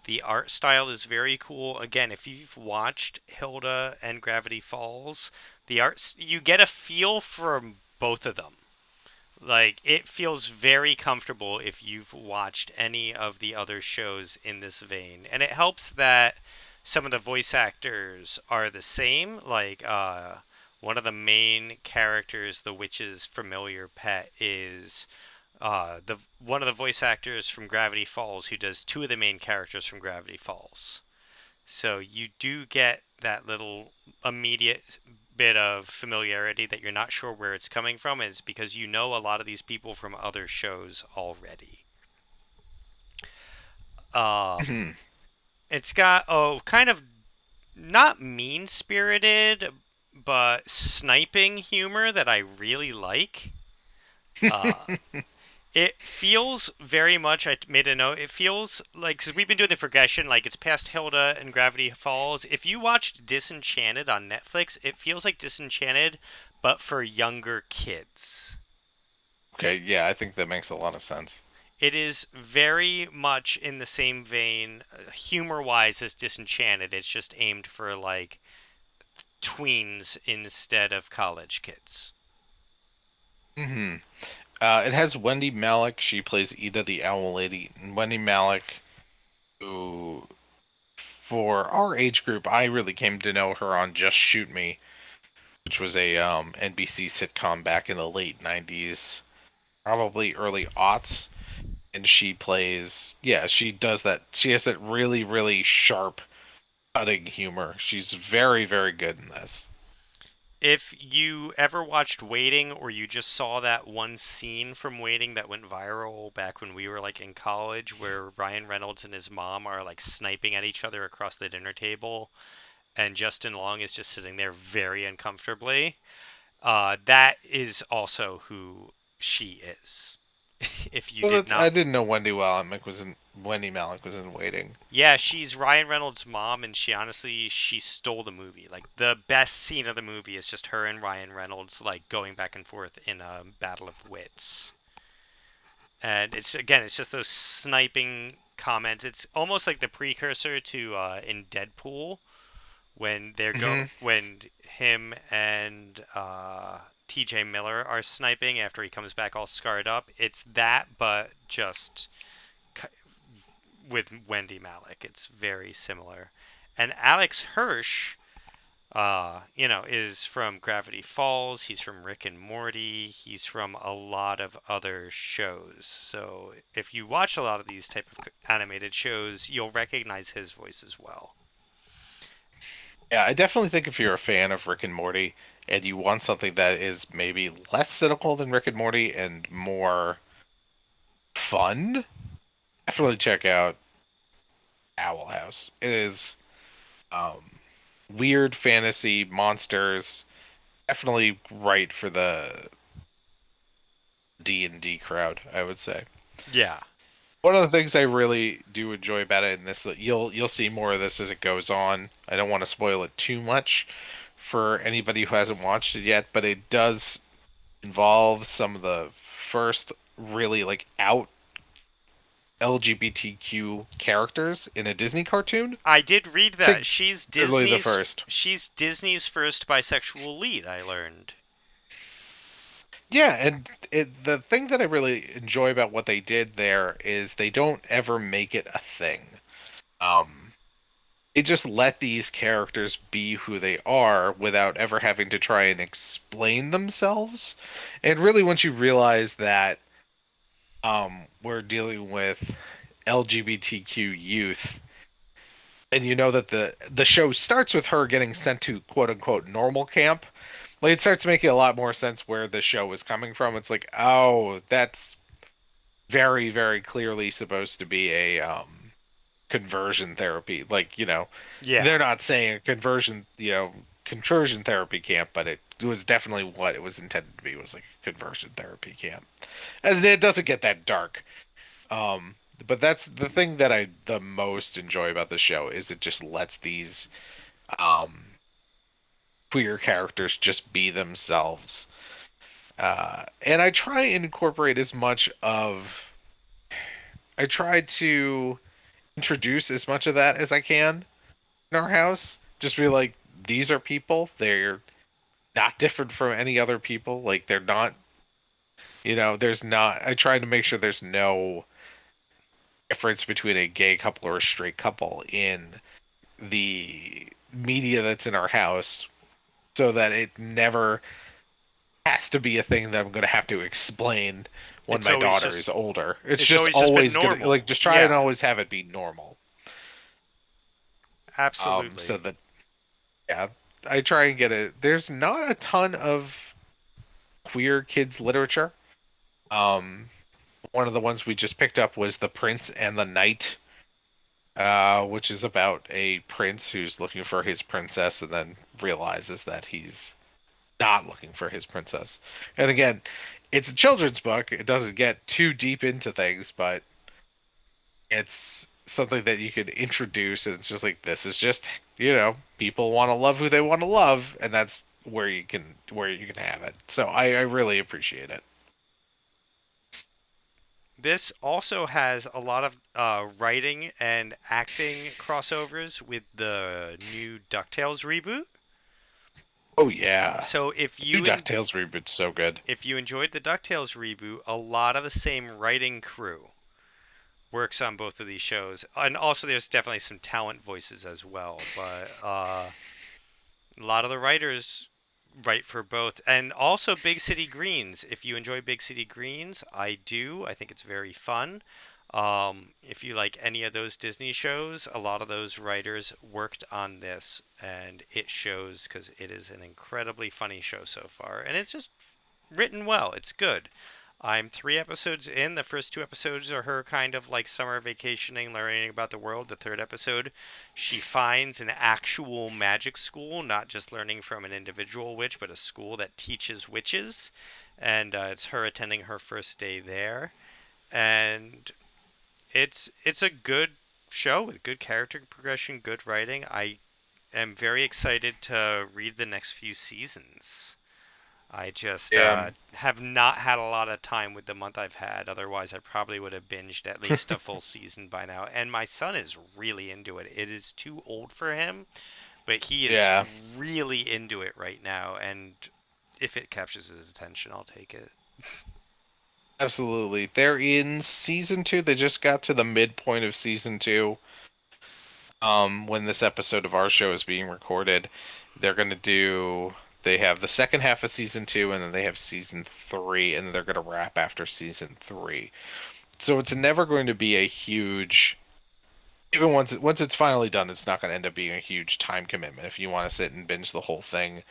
The art style is very cool. Again, if you've watched Hilda and Gravity Falls, the art you get a feel from both of them. Like it feels very comfortable if you've watched any of the other shows in this vein. And it helps that some of the voice actors are the same. Like one of the main characters, the witch's familiar pet, is the one of the voice actors from Gravity Falls who does two of the main characters from Gravity Falls. So you do get that little immediate bit of familiarity that you're not sure where it's coming from. And it's because you know a lot of these people from other shows already. Um, Mhm. it's got kind of not mean spirited, but sniping humor that I really like. Uh, It feels very much. I made a note. It feels like because we've been doing the progression, like it's past Hilda and Gravity Falls. If you watched Disenchanted on Netflix, it feels like Disenchanted, but for younger kids. Okay, yeah, I think that makes a lot of sense. It is very much in the same vein, humor-wise, as Disenchanted. It's just aimed for like tweens instead of college kids. hmm it has Wendy Malick. She plays Ida the Owl Lady. And Wendy Malick, who, for our age group, I really came to know her on Just Shoot Me, which was a NBC sitcom back in the late 90s, probably early aughts. And she plays, yeah, she does that. She has that really, really sharp, cutting humor. She's very, very good in this. If you ever watched Waiting or you just saw that one scene from Waiting that went viral back when we were like in college where Ryan Reynolds and his mom are like sniping at each other across the dinner table and Justin Long is just sitting there very uncomfortably, that is also who she is. If you Well, did I not. didn't know Wendy Malick was in Waiting. Yeah, she's Ryan Reynolds' mom, and she honestly she stole the movie. Like the best scene of the movie is just her and Ryan Reynolds like going back and forth in a battle of wits. And it's again, it's just those sniping comments. It's almost like the precursor to in Deadpool, Hmm. when him and TJ Miller are sniping after he comes back all scarred up. It's that, but just with Wendy Malick. It's very similar. And Alex Hirsch, is from Gravity Falls. He's from Rick and Morty. He's from a lot of other shows. So if you watch a lot of these type of animated shows, you'll recognize his voice as well. Yeah, I definitely think if you're a fan of Rick and Morty and you want something that is maybe less cynical than Rick and Morty and more fun, definitely check out Owl House. It is um, weird fantasy monsters, definitely right for the D&D crowd, I would say. Yeah. One of the things I really do enjoy about it, and this you'll see more of this as it goes on. I don't want to spoil it too much for anybody who hasn't watched it yet, but it does involve some of the first really like out LGBTQ characters in a Disney cartoon. I did read I that think literally the first. She's Disney's first bisexual lead, I learned. Yeah, and the thing that I really enjoy about what they did there is they don't ever make it a thing. Um, they just let these characters be who they are without ever having to try and explain themselves. And really, once you realize that we're dealing with LGBTQ youth, and you know that the show starts with her getting sent to quote unquote normal camp, like it starts making a lot more sense where the show is coming from. It's like, oh, that's very, very clearly supposed to be a conversion therapy. Like, Yeah. they're not saying a conversion therapy camp, but it was definitely what it was intended to be, was like a conversion therapy camp. And it doesn't get that dark. Um, but that's the thing that I the most enjoy about the show is it just lets these um queer characters just be themselves. And I try and incorporate as much of I try to introduce as much of that as I can in our house. Just be like, these are people. They're not different from any other people. Like they're not, there's not. I try to make sure there's no difference between a gay couple or a straight couple in the media that's in our house, so that it never has to be a thing that I'm going to have to explain when It's my always daughter is just older. It's it's just always just been always gonna like normal. just try and Yeah. always have it be normal. So Absolutely. that yeah, I try and get it. There's not a ton of queer kids literature. Um, one of the ones we just picked up was The Prince and the Knight, which is about a prince who's looking for his princess and then realizes that he's not looking for his princess. And again, it's a children's book. It doesn't get too deep into things, but it's something that you could introduce, and it's just like this is just people want to love who they want to love, and that's where you can have it. So I really appreciate it. This also has a lot of writing and acting crossovers with the new DuckTales reboot. Oh yeah, So new DuckTales reboot's so good. if you enjoyed the DuckTales reboot, a lot of the same writing crew works on both of these shows, and also there's definitely some talent voices as well. But a lot of the writers write for both, and also Big City Greens. If you enjoy Big City Greens, I do. I think it's very fun. If you like any of those Disney shows, a lot of those writers worked on this, and it shows because it is an incredibly funny show so far, and it's just written well. It's good. I'm 3 episodes in. The first 2 episodes are her kind of like summer vacationing, learning about the world. The third episode, she finds an actual magic school, not just learning from an individual witch, but a school that teaches witches. And it's her attending her first day there. And it's a good show with good character progression, good writing. I am very excited to read the next few seasons. I just Yeah. have not had a lot of time with the month I've had. Otherwise, I probably would have binged at least a full season by now. And my son is really into it. It is too old for him, but he is Yeah, really into it right now, and if it captures his attention, I'll take it. absolutely. They're in season two. They just got to the midpoint of season two. When this episode of our show is being recorded, they're gonna do. They have the second half of season two, and then they have season three, and then they're gonna wrap after season three. So it's never going to be a huge. Even once it's finally done, it's not going to end up being a huge time commitment. If you want to sit and binge the whole thing,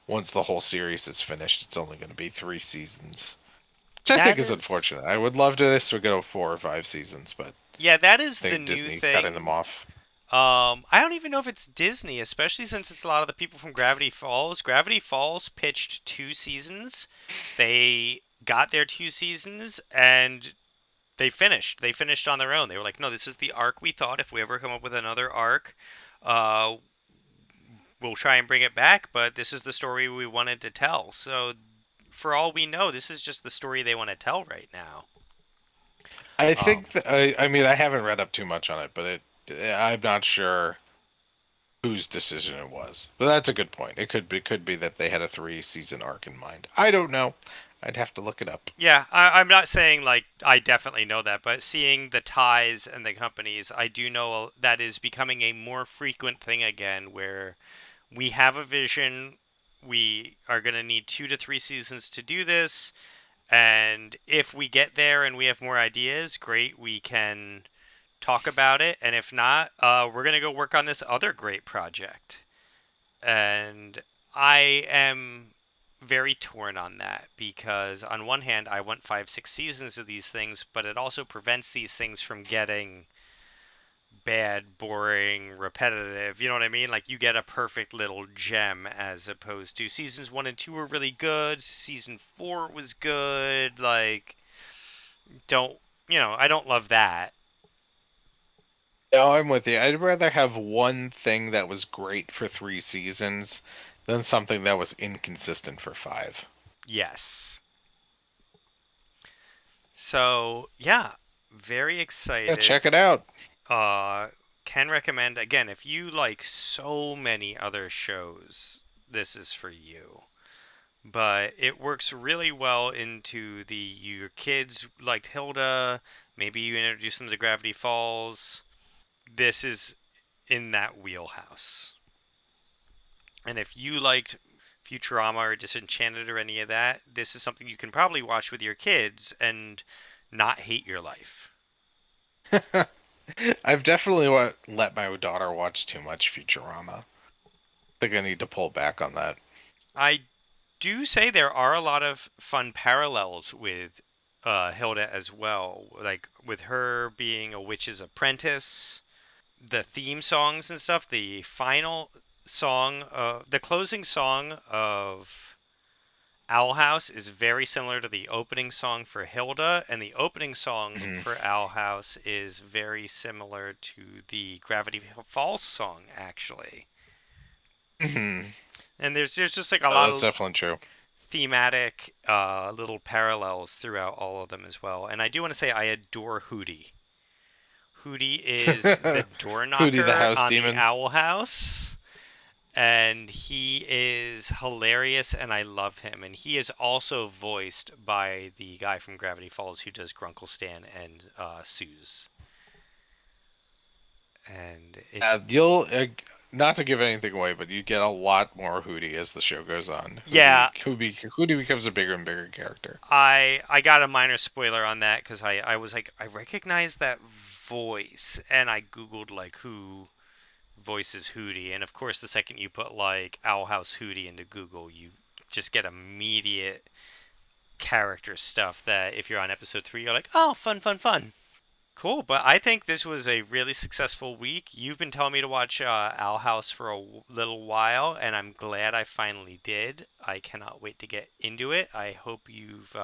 once the whole series is finished, it's only going to be 3 seasons, which I think That is is, unfortunate. I would love to this would go 4 or 5 seasons, but I yeah, that is the think new Disney cutting them thing. off. I don't even know if it's Disney, especially since it's a lot of the people from Gravity Falls. Gravity Falls pitched 2 seasons. They got their 2 seasons and they finished. They finished on their own. They were like, no, this is the arc we thought. If we ever come up with another arc, uh, we'll try and bring it back, but this is the story we wanted to tell. So, for all we know, this is just the story they want to tell right now. I Um, think I mean I haven't read up too much on it, but I'm not sure whose decision it was. But that's a good point. It could be that they had a 3 season arc in mind. I don't know. I'd have to look it up. yeah, I'm not saying like I definitely know that, but seeing the ties and the companies, I do know that is becoming a more frequent thing again where we have a vision. We are going to need 2 to 3 seasons to do this. And if we get there and we have more ideas, great, we can talk about it. And if not, we're going to go work on this other great project. And I am very torn on that because, on one hand, I want 5, 6 seasons of these things, but it also prevents these things from getting bad, boring, repetitive. You know what I mean? Like you get a perfect little gem as opposed to seasons 1 and 2 were really good, season 4 was good. Like, don't, I don't love that. No, I'm with you. I'd rather have one thing that was great for 3 seasons than something that was inconsistent for 5. Yes. So, yeah, very Yeah, excited. check it out. Uh, can recommend again if you like so many other shows, this is for you. But it works really well into the your kids liked Hilda, maybe you introduce them to Gravity Falls. This is in that wheelhouse. And if you liked Futurama or Disenchanted or any of that, this is something you can probably watch with your kids and not hate your life. I've definitely let my daughter watch too much Futurama. I think I need to pull back on that. I do say there are a lot of fun parallels with Hilda as well, like with her being a witch's apprentice, the theme songs and stuff. The final song, the closing song of Owl House is very similar to the opening song for Hilda, and the opening song Hmm. for Owl House is very similar to the Gravity Falls song, actually. Hmm. And there's just like a lot That's of definitely true. thematic little parallels throughout all of them as well. And I do want to say I adore Hootie. Hootie is the door Hootie the knocker House on the Demon. Owl House, and he is hilarious, and I love him. And he is also voiced by the guy from Gravity Falls who does Grunkle Stan and Suze. And it's You'll not to give anything away, but you get a lot more Hootie as the show goes on. yeah, Hootie becomes a bigger and bigger character. I got a minor spoiler on that because I was like I recognize that voice, and I googled like who voices Hootie, and of course the second you put like Owl House Hootie into Google, you just get immediate character stuff that if you're on episode 3 you're like, oh, fun, fun, fun. Cool, but I think this was a really successful week. You've been telling me to watch Owl House for a little while, and I'm glad I finally did. I cannot wait to get into it. I hope you've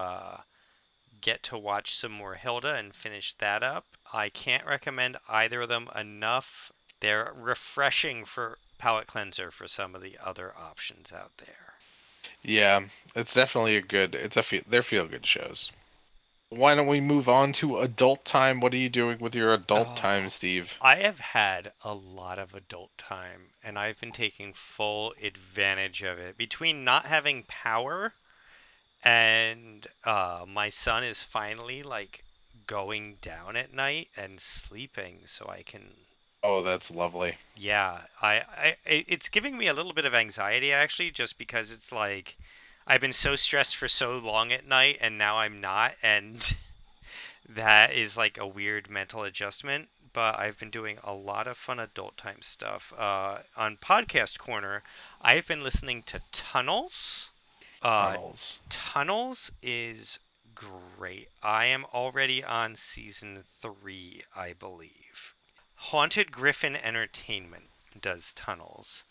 get to watch some more Hilda and finish that up. I can't recommend either of them enough. They're refreshing for palate cleanser for some of the other options out there. Yeah, it's definitely a good. They're feel good shows. Why don't we move on to adult time? What are you doing with your adult time, Oh, Steve? I have had a lot of adult time, and I've been taking full advantage of it. Between not having power and my son is finally like going down at night and sleeping, so I can. Oh, that's lovely. Yeah, it's giving me a little bit of anxiety actually, just because it's like I've been so stressed for so long at night, and now I'm not, and that is like a weird mental adjustment. But I've been doing a lot of fun adult time stuff. On Podcast Corner, I've been listening to Tunnels. Uh, Tunnels. Tunnels is great. I am already on season 3, I believe. Haunted Griffin Entertainment does Tunnels.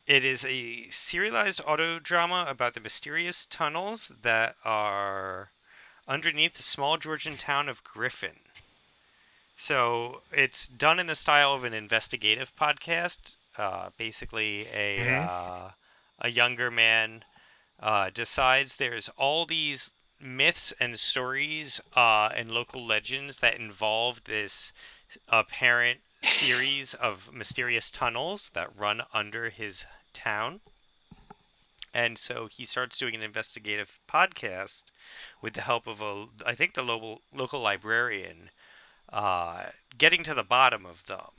It is a serialized audio drama about the mysterious tunnels that are underneath the small Georgian town of Griffin. So it's done in the style of an investigative podcast. Basically, Hmm. a younger man decides there's all these myths and stories and local legends that involve this apparent series of mysterious tunnels that run under his town. And so he starts doing an investigative podcast with the help of I think the local librarian, uh, getting to the bottom of them,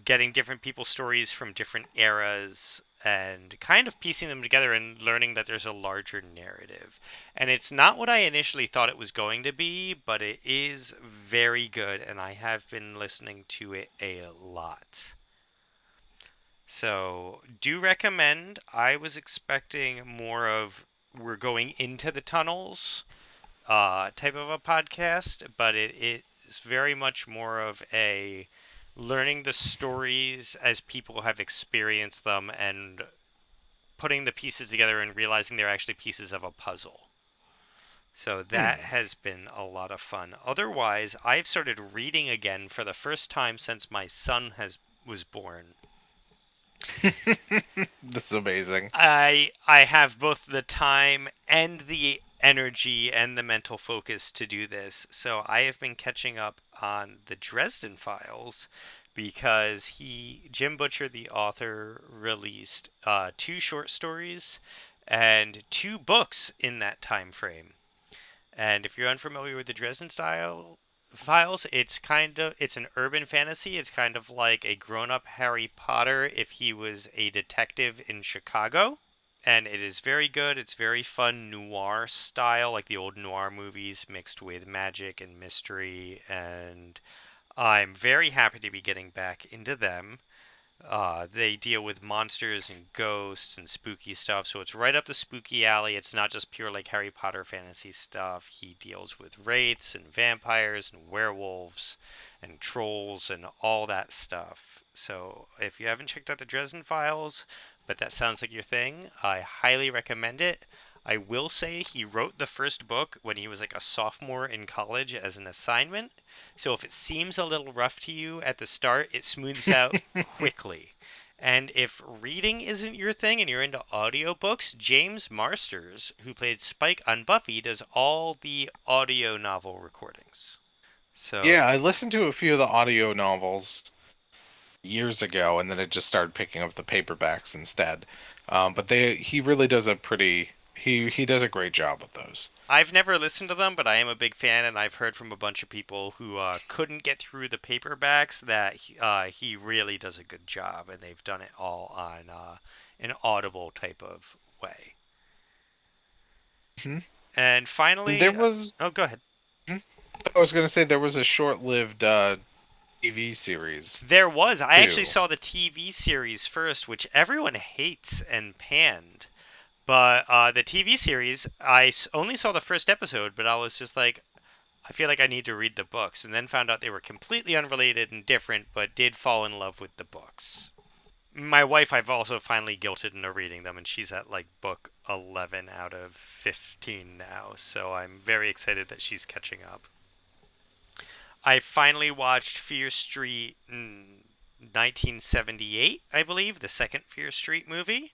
getting different people's stories from different eras and kind of piecing them together and learning that there's a larger narrative. And it's not what I initially thought it was going to be, but it is very good, and I have been listening to it a lot. So, do recommend. I was expecting more of we're going into the tunnels type of a podcast, but it is very much more of a learning the stories as people have experienced them and putting the pieces together and realizing they're actually pieces of a puzzle. So that Hmm. has been a lot of fun. Otherwise, I've started reading again for the first time since my son has was born. This is amazing. I have both the time and the energy and the mental focus to do this. So I have been catching up on the Dresden Files because Jim Butcher, the author, released 2 short stories and 2 books in that time frame. And if you're unfamiliar with the Dresden style files, it's an urban fantasy. It's kind of like a grown-up Harry Potter if he was a detective in Chicago. And it is very good. It's very fun noir style, like the old noir movies mixed with magic and mystery. And I'm very happy to be getting back into them. They deal with monsters and ghosts and spooky stuff, so it's right up the spooky alley. It's not just pure like Harry Potter fantasy stuff. He deals with wraiths and vampires and werewolves and trolls and all that stuff. So if you haven't checked out the Dresden Files, but that sounds like your thing, I highly recommend it. I will say he wrote the first book when he was like a sophomore in college as an assignment. So if it seems a little rough to you at the start, it smooths out quickly. And if reading isn't your thing and you're into audiobooks, James Marsters, who played Spike on Buffy, does all the audio novel recordings. So, Yeah, I listened to a few of the audio novels years ago, and then I just started picking up the paperbacks instead. But he really does a pretty he does a great job with those. I've never listened to them, but I am a big fan, and I've heard from a bunch of people who couldn't get through the paperbacks that he really does a good job, and they've done it all on an audible type of way. Hmm. And There finally, was oh, go ahead. hmm? I was gonna say there was a short-lived TV series There was. I actually too. saw the TV series first, which everyone hates and panned. But the TV series, only saw the first episode, but I was just like, I feel like I need to read the books, and then found out they were completely unrelated and different, but did fall in love with the books. My wife, I've also finally guilted into reading them, and she's at like book 11 out of 15 now, so I'm very excited that she's catching up. I finally watched Fear Street in 1978, I believe, the second Fear Street movie.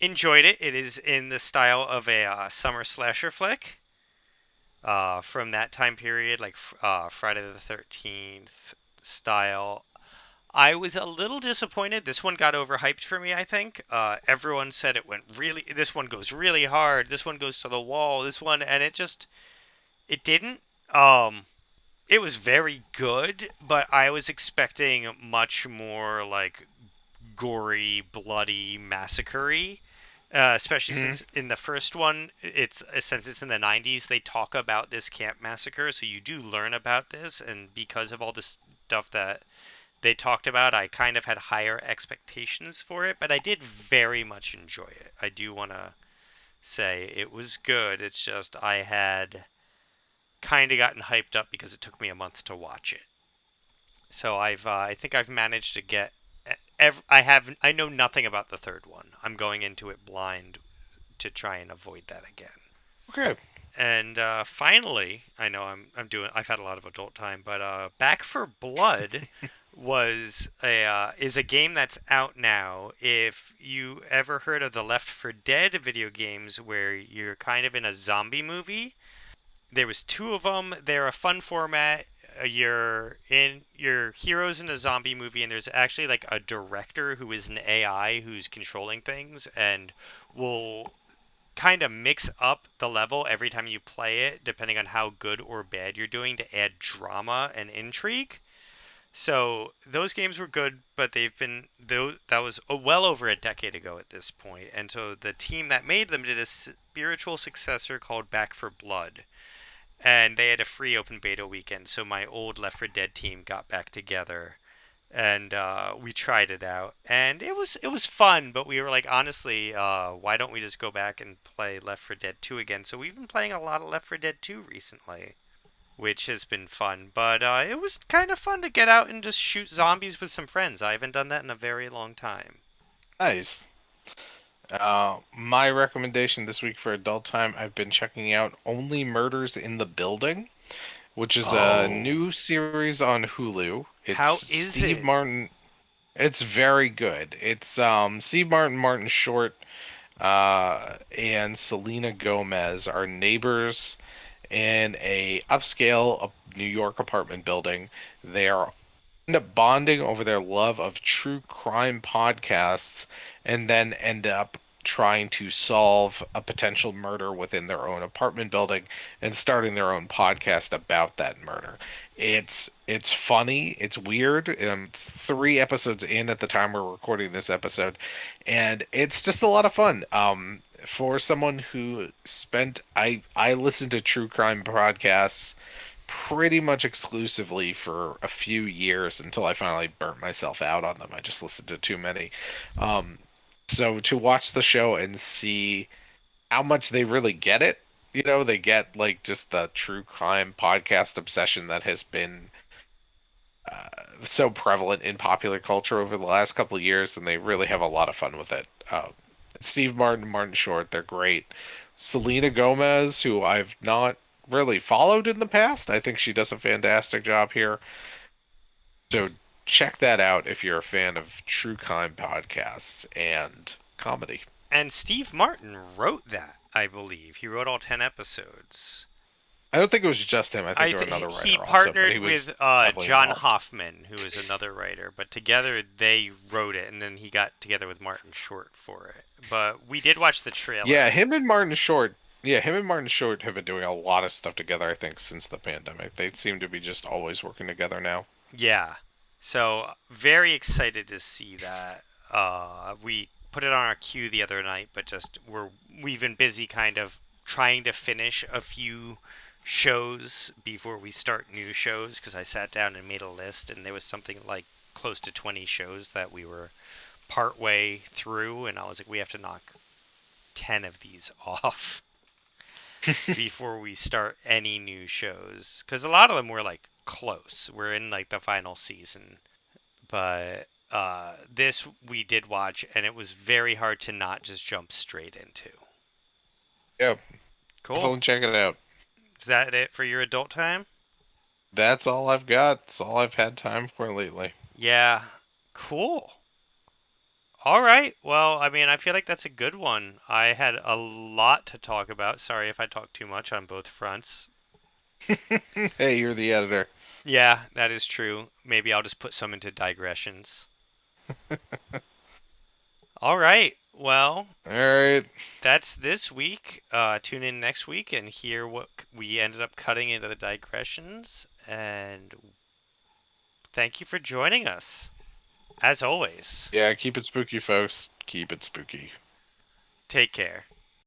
Enjoyed it. It is in the style of a summer slasher flick. from that time period, like Friday the 13th style. I was a little disappointed. This one got overhyped for me, I think. Everyone said it went really, this one goes really hard. This one goes to the wall. This one, and it didn't. Um, it was very good, but I was expecting much more like gory, bloody, massacre-y. Especially Hmm. since in the first one, it's since it's in the 90s, they talk about this camp massacre, so you do learn about this, and because of all this stuff that they talked about, I kind of had higher expectations for it, but I did very much enjoy it. I do want to say it was good. It's just I had kind of gotten hyped up because it took me a month to watch it. So I think I've managed to get I know nothing about the third one. I'm going into it blind to try and avoid that again. Okay. And finally, I know I've had a lot of adult time, but Back for Blood is a game that's out now. If you ever heard of the Left for Dead video games, where you're kind of in a zombie movie, there was two of them. They're a fun format. Your heroes in a zombie movie, and there's actually like a director who is an AI who's controlling things and will kind of mix up the level every time you play it, depending on how good or bad you're doing, to add drama and intrigue. So those games were good, but that was well over a decade ago at this point, and so the team that made them did a spiritual successor called Back for Blood, and they had a free open beta weekend. So my old Left 4 Dead team got back together, and we tried it out, and it was fun. But we were like, honestly, why don't we just go back and play Left 4 Dead 2 again? So we've been playing a lot of Left 4 Dead 2 recently, which has been fun. But it was kind of fun to get out and just shoot zombies with some friends. I haven't done that in a very long time. Nice. My recommendation this week for adult time, I've been checking out Only Murders in the Building, which is a Oh, new series on Hulu. It's how is Steve it? Martin. It's very good. It's Steve Martin, Martin Short, and Selena Gomez are neighbors in a upscale New York apartment building. They are end up bonding over their love of true crime podcasts and then end up trying to solve a potential murder within their own apartment building and starting their own podcast about that murder. It's funny, it's weird. It's 3 episodes in at the time we're recording this episode, and it's just a lot of fun. For someone who spent I listen to true crime podcasts pretty much exclusively for a few years until I finally burnt myself out on them. I just listened to too many. Um, so to watch the show and see how much they really get it, they get like just the true crime podcast obsession that has been so prevalent in popular culture over the last couple of years, and they really have a lot of fun with it. Steve Martin, Martin Short, they're great. Selena Gomez, who I've not really followed in the past, I think she does a fantastic job here. So check that out if you're a fan of true crime podcasts and comedy. And Steve Martin wrote that, I believe. He wrote all 10 episodes. I don't think it was just him. I think there were another He writer also, but he partnered was with heavily John involved. Hoffman, who is another writer, but together they wrote it, and then he got together with Martin Short for it. But we did watch the Yeah, trailer. him and Martin Short. Yeah, him and Martin Short have been doing a lot of stuff together, I think, since the pandemic. They seem to be just always working together now. Yeah, so very excited to see that. We put it on our queue the other night, but we've been busy kind of trying to finish a few shows before we start new shows because I sat down and made a list and there was something like close to 20 shows that we were part way through, and I was like, we have to knock 10 of these off before we start any new shows because a lot of them were like close. We're in like the final season, but this we did watch, and it was very hard to not just jump straight into. Yeah, Cool. definitely check it out. Is that it for your adult time? That's all I've got. It's all I've had time for lately. Yeah. Cool. All right. Well, I mean, I feel like that's a good one. I had a lot to talk about. Sorry if I talked too much on both fronts. Hey, you're the editor. Yeah, that is true. Maybe I'll just put some into digressions. All right. Well, All right. that's this week. Tune in next week and hear what we ended up cutting into the digressions. And thank you for joining us, as always. Yeah, keep it spooky, folks. Keep it spooky. Take care.